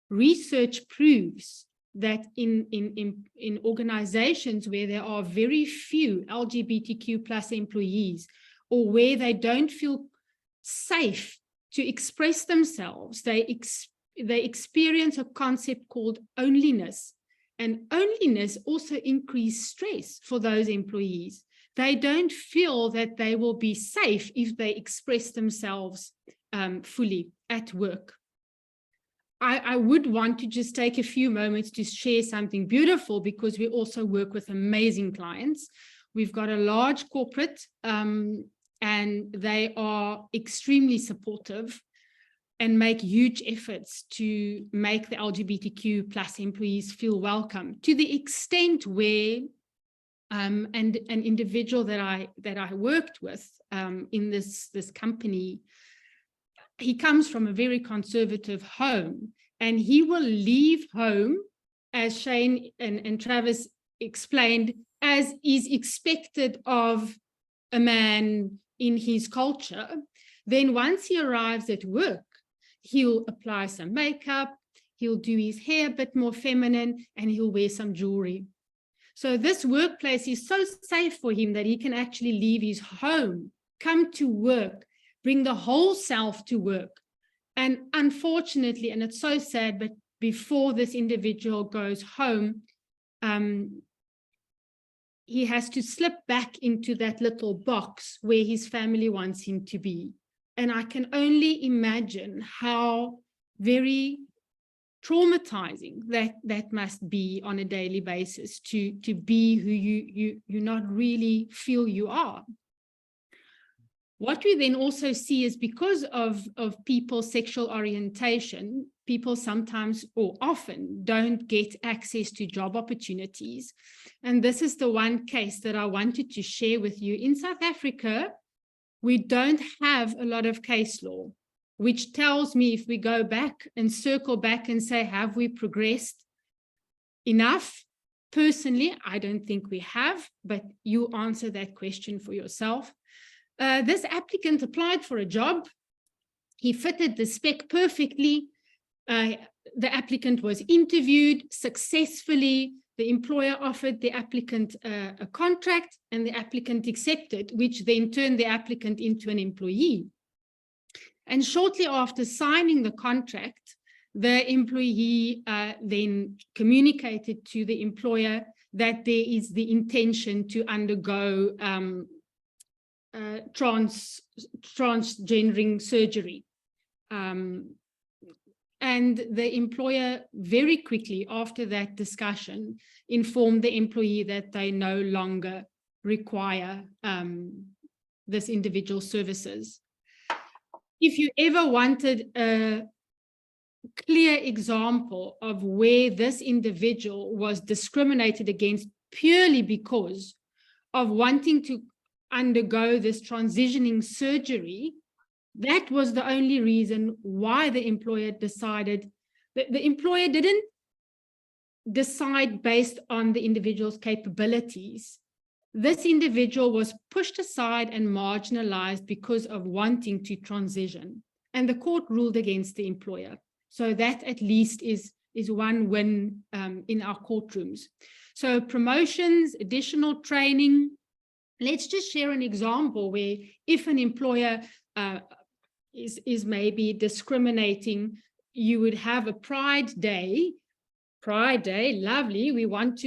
research proves that in organizations where there are very few LGBTQ plus employees, or where they don't feel safe to express themselves, they experience a concept called loneliness. And loneliness also increases stress for those employees. They don't feel that they will be safe if they express themselves fully at work. I would want to just take a few moments to share something beautiful, because we also work with amazing clients. We've got a large corporate and they are extremely supportive and make huge efforts to make the LGBTQ plus employees feel welcome, to the extent where and an individual that I worked with in this company, he comes from a very conservative home, and he will leave home, as Shane and Travis explained, as is expected of a man in his culture. Then once he arrives at work, he'll apply some makeup, he'll do his hair a bit more feminine, and he'll wear some jewelry. So this workplace is so safe for him that he can actually leave his home, come to work, bring the whole self to work. And unfortunately, and it's so sad, but before this individual goes home, he has to slip back into that little box where his family wants him to be. And I can only imagine how very traumatizing that must be on a daily basis, to be who you not really feel you are. What we then also see is because of people's sexual orientation, people sometimes or often don't get access to job opportunities. And this is the one case that I wanted to share with you. In South Africa, we don't have a lot of case law, which tells me, if we go back and circle back and say, have we progressed enough? Personally, I don't think we have, but you answer that question for yourself. This applicant applied for a job. He fitted the spec perfectly. The applicant was interviewed successfully. The employer offered the applicant a contract, and the applicant accepted, which then turned the applicant into an employee. And shortly after signing the contract, the employee then communicated to the employer that there is the intention to undergo transgendering surgery. And the employer very quickly after that discussion informed the employee that they no longer require this individual's services. If you ever wanted a clear example of where this individual was discriminated against purely because of wanting to undergo this transitioning surgery, that was the only reason why the employer decided. The employer didn't decide based on the individual's capabilities. This individual was pushed aside and marginalized because of wanting to transition, and the court ruled against the employer. So that at least is one win in our courtrooms. So promotions, additional training. Let's just share an example where if an employer is maybe discriminating, you would have a Pride Day. Pride Day, lovely. We want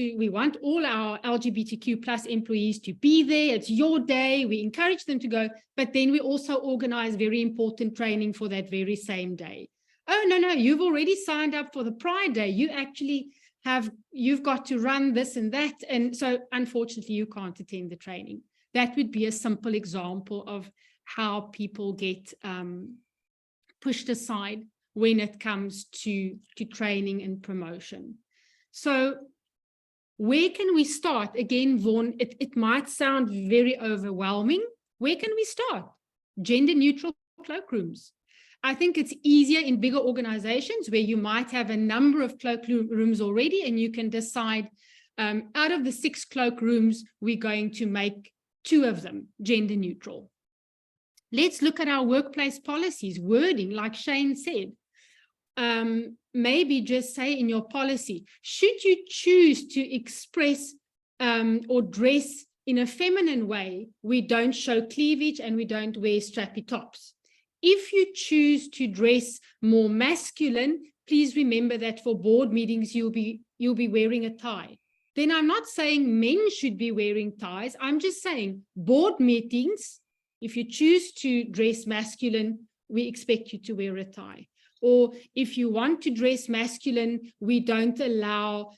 all our LGBTQ plus employees to be there. It's your day. We encourage them to go, but then we also organize very important training for that very same day. Oh, no, you've already signed up for the Pride Day. You've got to run this and that. And so unfortunately, you can't attend the training. That would be a simple example of how people get pushed aside when it comes to training and promotion. So where can we start? Again, Vaughan, it might sound very overwhelming. Where can we start? Gender neutral cloakrooms. I think it's easier in bigger organizations where you might have a number of cloakrooms already, and you can decide out of the 6 cloakrooms, we're going to make 2 of them gender neutral. Let's look at our workplace policies, wording, like Shane said. Maybe just say in your policy, should you choose to express or dress in a feminine way, we don't show cleavage and we don't wear strappy tops. If you choose to dress more masculine, please remember that for board meetings, you'll be wearing a tie. Then I'm not saying men should be wearing ties. I'm just saying board meetings, if you choose to dress masculine, we expect you to wear a tie. Or if you want to dress masculine, we don't allow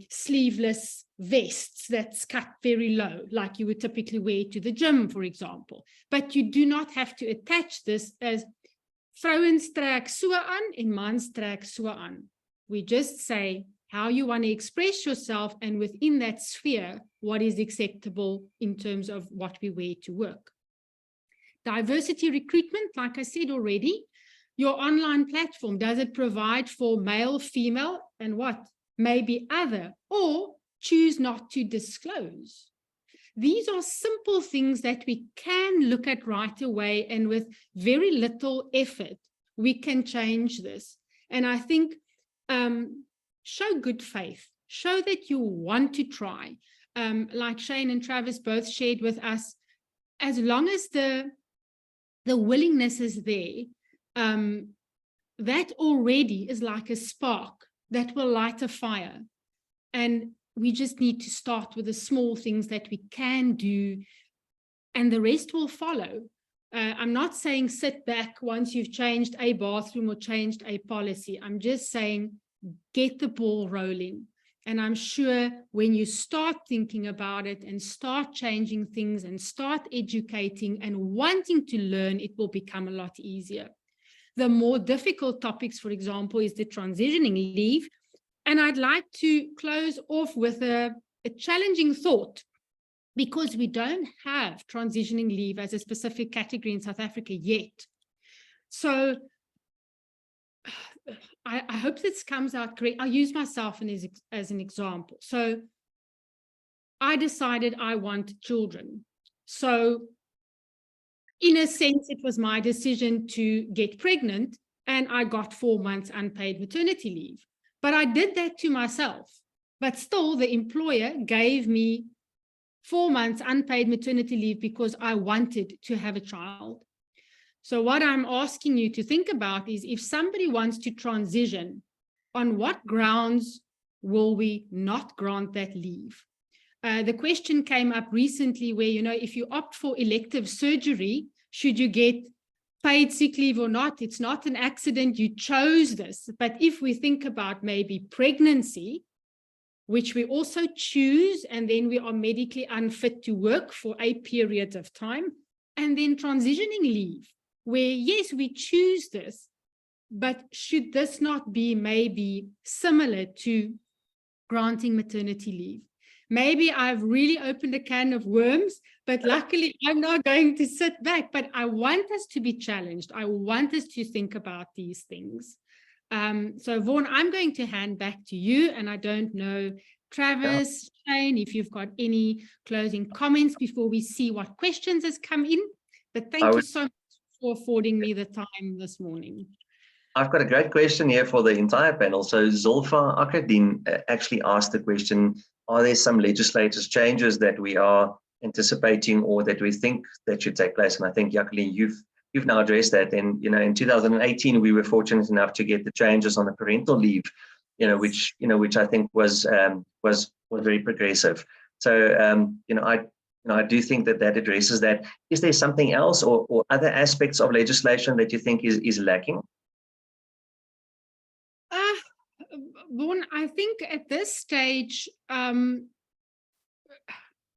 sleeveless vests that's cut very low, like you would typically wear to the gym, for example. But you do not have to attach this as vrouwens trek so aan en mans trek so aan. We just say how you want to express yourself, and within that sphere, what is acceptable in terms of what we wear to work. Diversity recruitment, like I said already, your online platform, does it provide for male, female, and what? Maybe other, or choose not to disclose. these are simple things that we can look at right away, and with very little effort, we can change this. And I think show good faith, show that you want to try. Like Shane and Travis both shared with us, as long as the willingness is there, that already is like a spark that will light a fire. And we just need to start with the small things that we can do, and the rest will follow. I'm not saying sit back once you've changed a bathroom or changed a policy. I'm just saying get the ball rolling. And I'm sure when you start thinking about it and start changing things and start educating and wanting to learn, it will become a lot easier. The more difficult topics, for example, is the transitioning leave. And I'd like to close off with a challenging thought, because we don't have transitioning leave as a specific category in South Africa yet. So I hope this comes out correct. I'll use myself as an example. So I decided I want children. So in a sense, it was my decision to get pregnant, and I got 4 months unpaid maternity leave. But I did that to myself. But still, the employer gave me 4 months unpaid maternity leave because I wanted to have a child. So what I'm asking you to think about is, if somebody wants to transition, on what grounds will we not grant that leave? The question came up recently where, if you opt for elective surgery, should you get paid sick leave or not? It's not an accident, you chose this. But if we think about maybe pregnancy, which we also choose, and then we are medically unfit to work for a period of time, and then transitioning leave, where yes, we choose this, but should this not be maybe similar to granting maternity leave? Maybe I've really opened a can of worms, but luckily I'm not going to sit back. But I want us to be challenged. I want us to think about these things. So Vaughan, I'm going to hand back to you, and I don't know, Travis, Shane, if you've got any closing comments before we see what questions has come in. But thank you so much for affording me the time this morning. I've got a great question here for the entire panel. So Zulfa Akadin actually asked the question, are there some legislative changes that we are anticipating or that we think that should take place? And I think, Jacqueline, you've now addressed that. And, in 2018, we were fortunate enough to get the changes on the parental leave, which I think was very progressive. So, I do think that addresses that. Is there something else or other aspects of legislation that you think is lacking? Vaughan, I think at this stage,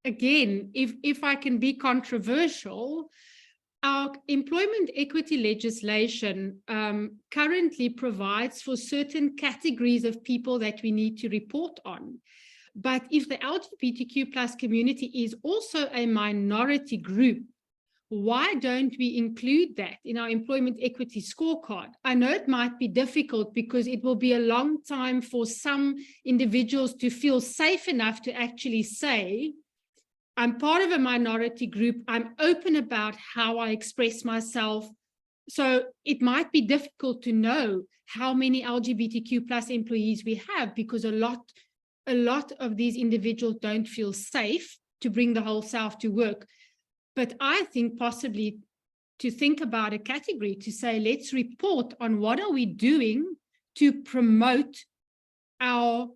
again, if I can be controversial, our employment equity legislation currently provides for certain categories of people that we need to report on. But if the LGBTQ plus community is also a minority group, why don't we include that in our employment equity scorecard? I know it might be difficult because it will be a long time for some individuals to feel safe enough to actually say, I'm part of a minority group, I'm open about how I express myself. So it might be difficult to know how many LGBTQ plus employees we have, because a lot of these individuals don't feel safe to bring the whole self to work. But I think possibly to think about a category to say, let's report on what are we doing to promote our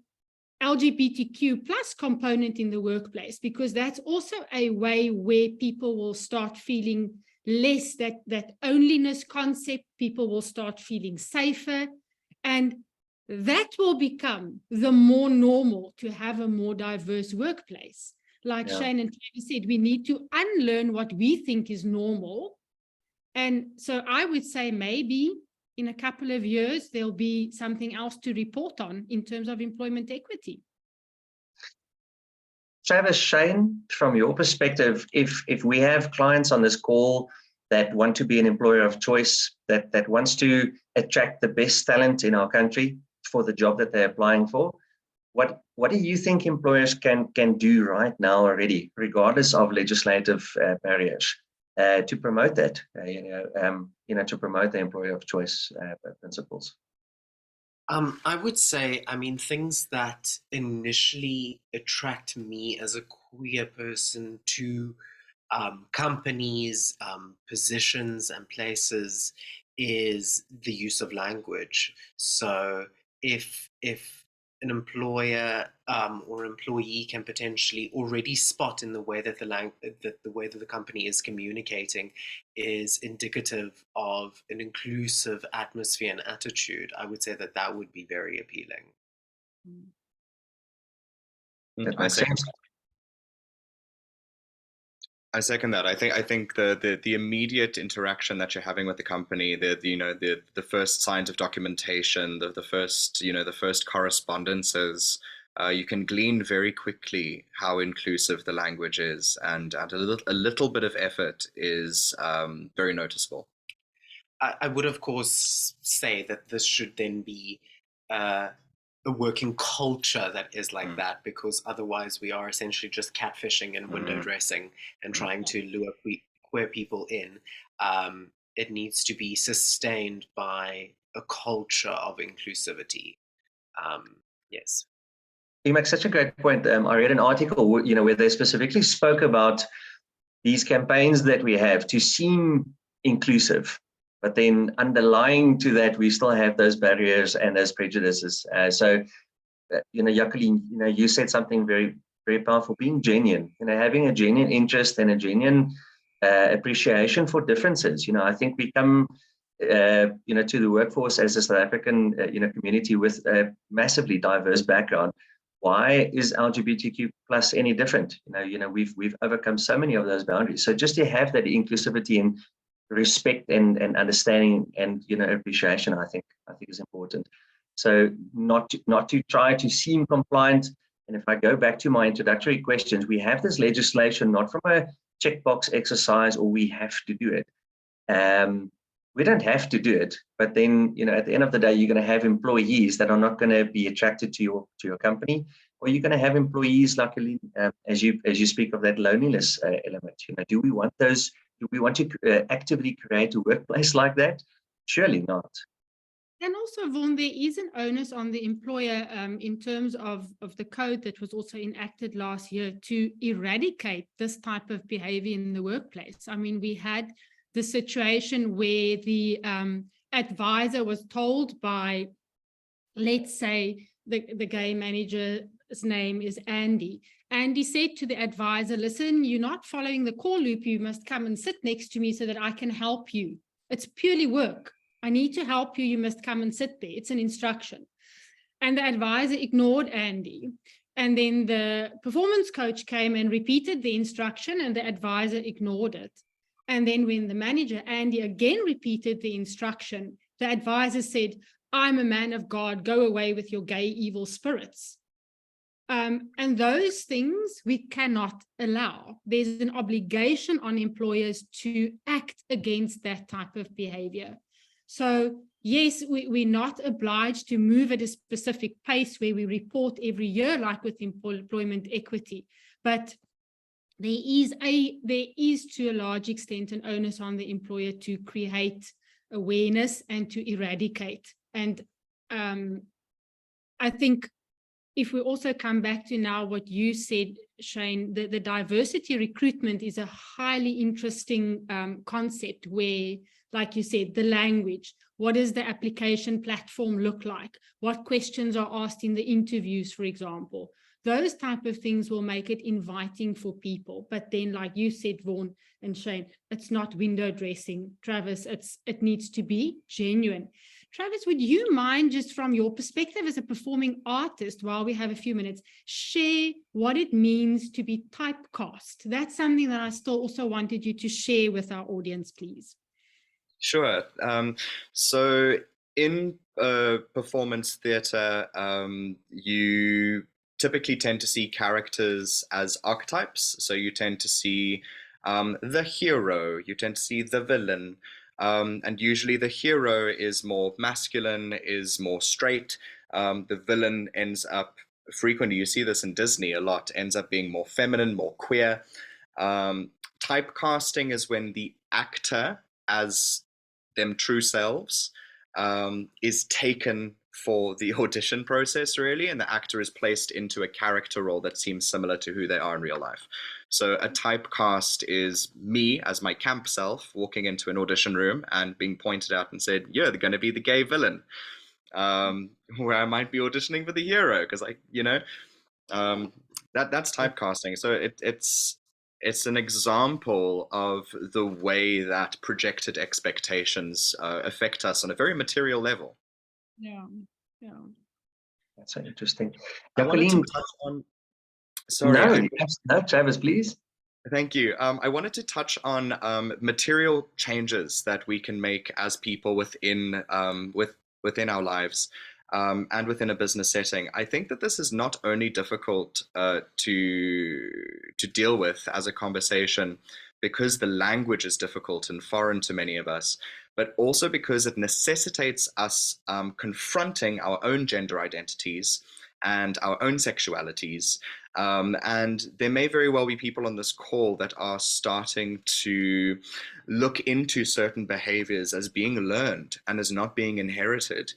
LGBTQ plus component in the workplace, because that's also a way where people will start feeling less that onlyness concept, people will start feeling safer, and that will become the more normal to have a more diverse workplace. Like Shane and Travis said, we need to unlearn what we think is normal. And so I would say maybe in a couple of years, there'll be something else to report on in terms of employment equity. Travis, Shane, from your perspective, if we have clients on this call that want to be an employer of choice, that wants to attract the best talent in our country for the job that they're applying for, what do you think employers can do right now already, regardless of legislative barriers, to promote that? To promote the employer of choice principles. I would say, I mean, things that initially attract me as a queer person to companies, positions, and places is the use of language. So if an employer or employee can potentially already spot in the way that the way that the company is communicating is indicative of an inclusive atmosphere and attitude, I would say that that would be very appealing. That makes sense. I second that. I think the immediate interaction that you're having with the company, the first signs of documentation, the first correspondences, you can glean very quickly how inclusive the language is, and a little bit of effort is very noticeable. I would, of course, say that this should then be a working culture that is like that, because otherwise we are essentially just catfishing and window dressing and trying to lure queer people in. It needs to be sustained by a culture of inclusivity. Yes. You make such a great point. I read an article, where they specifically spoke about these campaigns that we have to seem inclusive, but then underlying to that, we still have those barriers and those prejudices. Jacqueline, you said something very, very powerful, being genuine, having a genuine interest and a genuine appreciation for differences. I think we come, to the workforce as a South African, community with a massively diverse background. Why is LGBTQ plus any different? We've overcome so many of those boundaries. So just to have that inclusivity and respect and understanding and appreciation, I think is important. So not to try to seem compliant. And if I go back to my introductory questions, we have this legislation not from a checkbox exercise or we have to do it. We don't have to do it, but then at the end of the day, you're going to have employees that are not going to be attracted to your company, or you're going to have employees, luckily, as you speak of that loneliness element. Do we want those? Do we want to actively create a workplace like that? Surely not. And also, Vaughan, there is an onus on the employer in terms of the code that was also enacted last year to eradicate this type of behavior in the workplace. I mean, we had the situation where the advisor was told by, let's say, the gay manager's name is Andy. Andy said to the advisor, listen, you're not following the call loop. You must come and sit next to me so that I can help you. It's purely work. I need to help you. You must come and sit there. It's an instruction. And the advisor ignored Andy. And then the performance coach came and repeated the instruction, and the advisor ignored it. And then when the manager, Andy, again repeated the instruction, the advisor said, I'm a man of God, go away with your gay evil spirits. And those things we cannot allow. There's an obligation on employers to act against that type of behavior. So yes, we're not obliged to move at a specific pace where we report every year, like with employment equity, but there is to a large extent an onus on the employer to create awareness and to eradicate. And I think if we also come back to now what you said, Shane, the diversity recruitment is a highly interesting concept where, like you said, the language, what does the application platform look like? What questions are asked in the interviews, for example? Those type of things will make it inviting for people. But then, like you said, Vaughan and Shane, it's not window dressing. Travis, it needs to be genuine. Travis, would you mind, just from your perspective as a performing artist, while we have a few minutes, share what it means to be typecast? That's something that I still also wanted you to share with our audience, please. Sure. So in performance theatre, you typically tend to see characters as archetypes. So you tend to see the hero, you tend to see the villain, and usually the hero is more masculine, is more straight. The villain ends up frequently, you see this in Disney a lot, ends up being more feminine, more queer. Typecasting is when the actor, as them true selves, is taken for the audition process, really, and the actor is placed into a character role that seems similar to who they are in real life. So a typecast is me as my camp self walking into an audition room and being pointed out and said, "You're going to be the gay villain," where I might be auditioning for the hero, because that's typecasting. So it's an example of the way that projected expectations affect us on a very material level. Yeah, yeah. That's so interesting. I wanted Jacqueline, to touch on. Sorry. no, Travis, please. Thank you. I wanted to touch on material changes that we can make as people within within our lives. And within a business setting. I think that this is not only difficult to deal with as a conversation because the language is difficult and foreign to many of us, but also because it necessitates us confronting our own gender identities and our own sexualities. And there may very well be people on this call that are starting to look into certain behaviors as being learned and as not being inherited.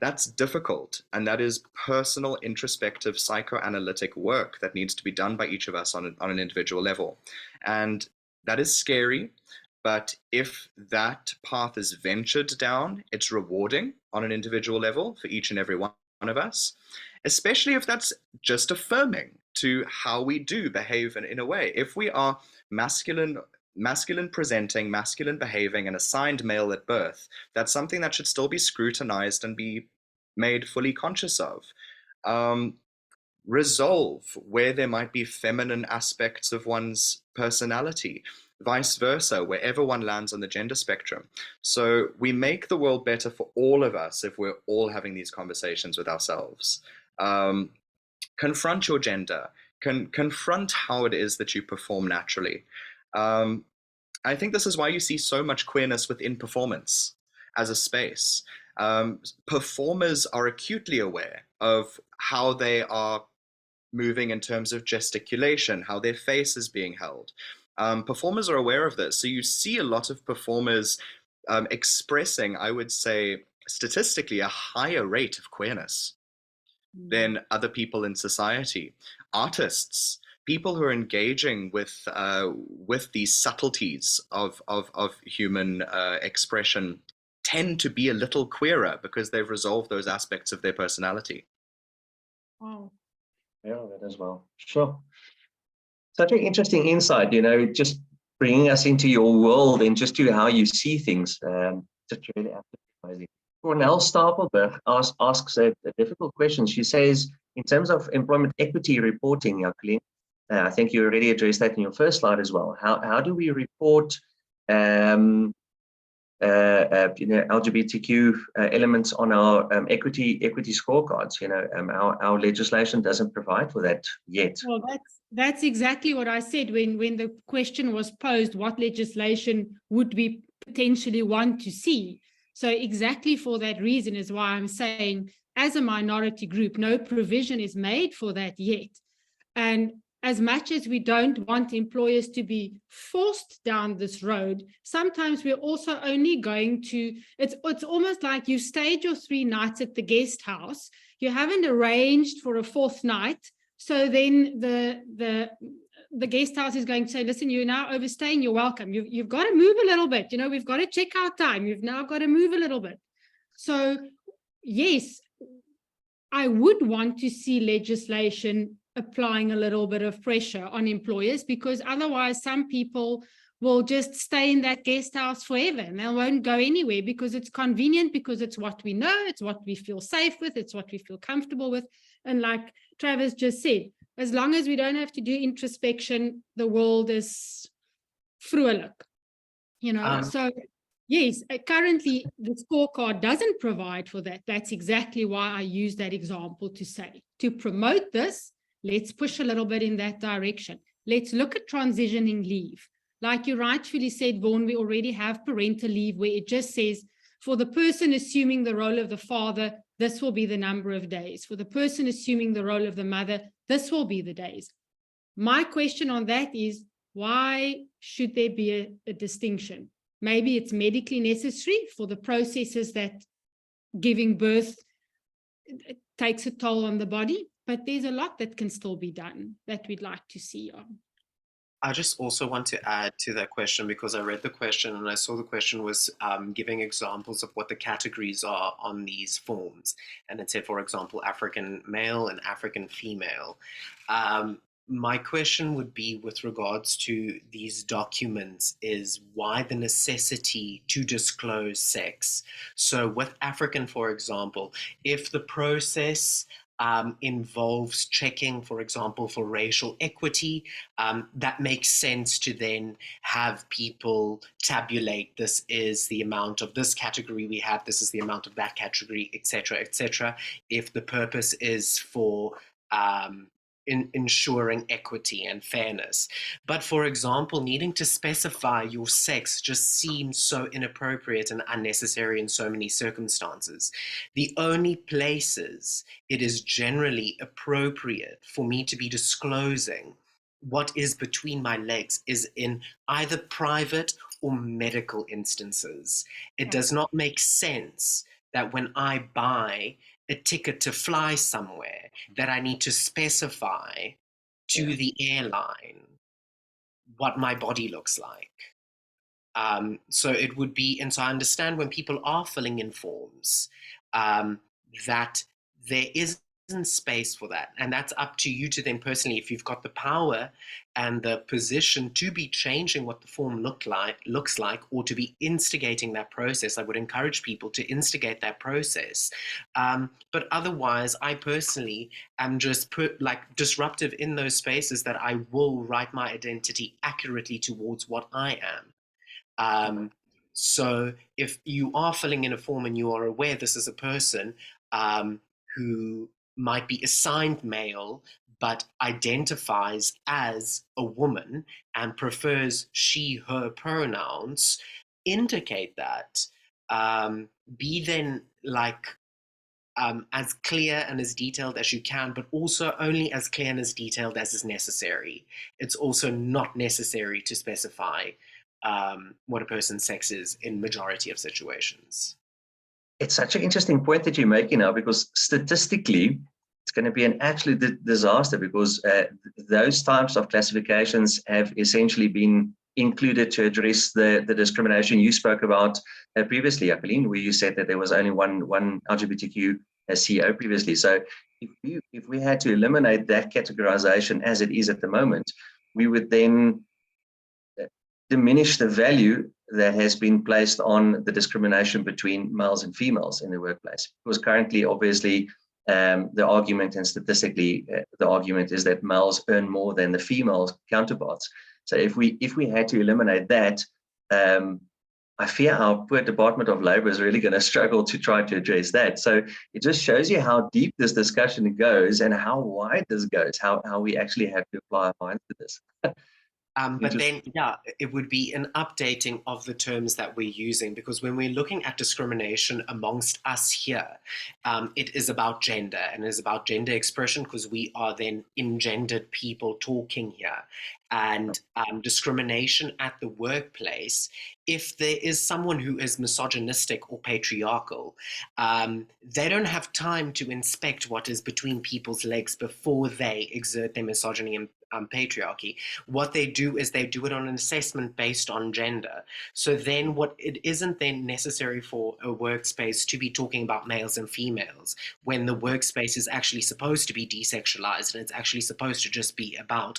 That's difficult, and that is personal, introspective, psychoanalytic work that needs to be done by each of us on an individual level. And that is scary, but if that path is ventured down, it's rewarding on an individual level for each and every one of us, especially if that's just affirming to how we do behave in a way. If we are masculine presenting, masculine behaving, and assigned male at birth, that's something that should still be scrutinized and be made fully conscious of. Resolve where there might be feminine aspects of one's personality, vice versa, wherever one lands on the gender spectrum. So we make the world better for all of us if we're all having these conversations with ourselves. Confront your gender, confront how it is that you perform naturally. I think this is why you see so much queerness within performance as a space. Performers are acutely aware of how they are moving in terms of gesticulation, how their face is being held. Performers are aware of this. So you see a lot of performers expressing, I would say, statistically, a higher rate of queerness than other people in society. Artists, people who are engaging with these subtleties of human expression tend to be a little queerer because they've resolved those aspects of their personality. Wow. Yeah, that as well. Sure. Such an interesting insight, just bringing us into your world and just to how you see things. It's really absolutely amazing. Cornell Stapelberg asks a difficult question. She says, in terms of employment equity reporting, Jacqueline, I think you already addressed that in your first slide as well. How do we report LGBTQ elements on our equity scorecards? Our legislation doesn't provide for that yet. Well, that's exactly what I said when the question was posed, what legislation would we potentially want to see? So exactly for that reason is why I'm saying, as a minority group, no provision is made for that yet. And as much as we don't want employers to be forced down this road, sometimes we're also only going to, it's almost like you stayed your 3 nights at the guest house, you haven't arranged for a 4th night, so then the guest house is going to say, listen, you're now overstaying, you're welcome. You've got to move a little bit, we've got a checkout time, you've now got to move a little bit. So yes, I would want to see legislation applying a little bit of pressure on employers, because otherwise some people will just stay in that guest house forever and they won't go anywhere because it's convenient, because it's what we know, it's what we feel safe with, it's what we feel comfortable with. And like Travis just said, as long as we don't have to do introspection, the world is vrolijk, so yes, currently the scorecard doesn't provide for that. That's exactly why I use that example to say, to promote this, let's push a little bit in that direction. Let's look at transitioning leave. Like you rightfully said, Vaughan, we already have parental leave where it just says For the person assuming the role of the father, this will be the number of days. For the person assuming the role of the mother, this will be the days. My question on that is, why should there be a distinction? Maybe it's medically necessary for the processes that giving birth takes a toll on the body, but there's a lot that can still be done that we'd like to see on. I just also want to add to that question, because I read the question and I saw the question was giving examples of what the categories are on these forms. And it said, for example, African male and African female. My question would be with regards to these documents is why the necessity to disclose sex? So with African, for example, if the process involves checking, for example, for racial equity, that makes sense to then have people tabulate, this is the amount of this category we have, this is the amount of that category, etc., etc. If the purpose is for ensuring equity and fairness. But for example, needing to specify your sex just seems so inappropriate and unnecessary in so many circumstances. The only places it is generally appropriate for me to be disclosing what is between my legs is in either private or medical instances. It does not make sense that when I buy a ticket to fly somewhere, that I need to specify to the airline what my body looks like. So it would be, and so I understand when people are filling in forms, that there isn't space for that. And that's up to you to then personally, if you've got the power and the position to be changing what the form looks like, or to be instigating that process. I would encourage people to instigate that process. But otherwise, I personally am just disruptive in those spaces that I will write my identity accurately towards what I am. So if you are filling in a form and you are aware this is a person who might be assigned male, but identifies as a woman and prefers she, her pronouns, indicate that. Be then as clear and as detailed as you can, but also only as clear and as detailed as is necessary. It's also not necessary to specify what a person's sex is in majority of situations. It's such an interesting point that you're making now, because statistically, it's going to be an absolute disaster, because those types of classifications have essentially been included to address the discrimination you spoke about previously, Jacqueline, where you said that there was only one LGBTQ CEO previously. So if we had to eliminate that categorization as it is at the moment, we would then diminish the value that has been placed on the discrimination between males and females in the workplace. Because currently, obviously, the argument, and statistically, the argument is that males earn more than the female counterparts. So if we had to eliminate that, I fear our poor Department of Labor is really going to struggle to try to address that. So it just shows you how deep this discussion goes and how wide this goes, how we actually have to apply our minds to this. But then, yeah, it would be an updating of the terms that we're using, because when we're looking at discrimination amongst us here, it is about gender, and it is about gender expression, because we are then engendered people talking here. And discrimination at the workplace, if there is someone who is misogynistic or patriarchal, they don't have time to inspect what is between people's legs before they exert their misogyny and patriarchy. What they do is they do it on an assessment based on gender. So then it isn't then necessary for a workspace to be talking about males and females, when the workspace is actually supposed to be desexualized, and it's actually supposed to just be about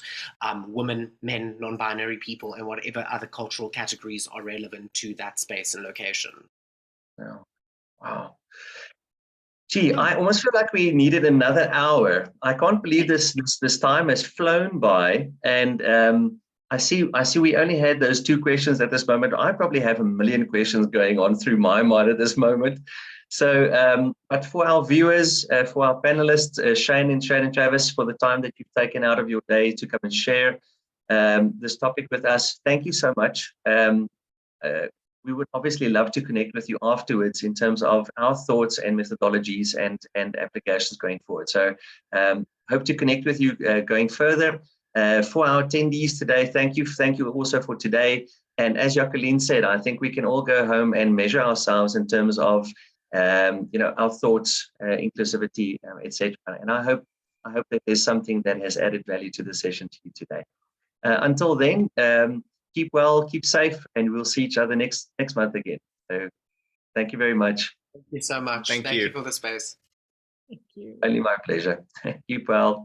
women, men, non-binary people, and whatever other cultural categories are relevant to that space and location. Yeah. Wow. Gee, I almost feel like we needed another hour. I can't believe this time has flown by, and I see we only had those 2 questions at this moment. I probably have a million questions going on through my mind at this moment. So, but for our viewers, for our panelists, Shane and Travis, for the time that you've taken out of your day to come and share this topic with us, thank you so much. we would obviously love to connect with you afterwards in terms of our thoughts and methodologies and applications going forward. So hope to connect with you going further. For our attendees today, thank you also for today. And as Jacqueline said, I think we can all go home and measure ourselves in terms of our thoughts, inclusivity, etc. And I hope that there's something that has added value to the session to you today. Until then, keep well, keep safe, and we'll see each other next month again. So thank you very much. Thank you so much. Thank you for the space. Thank you. Only my pleasure. Keep well.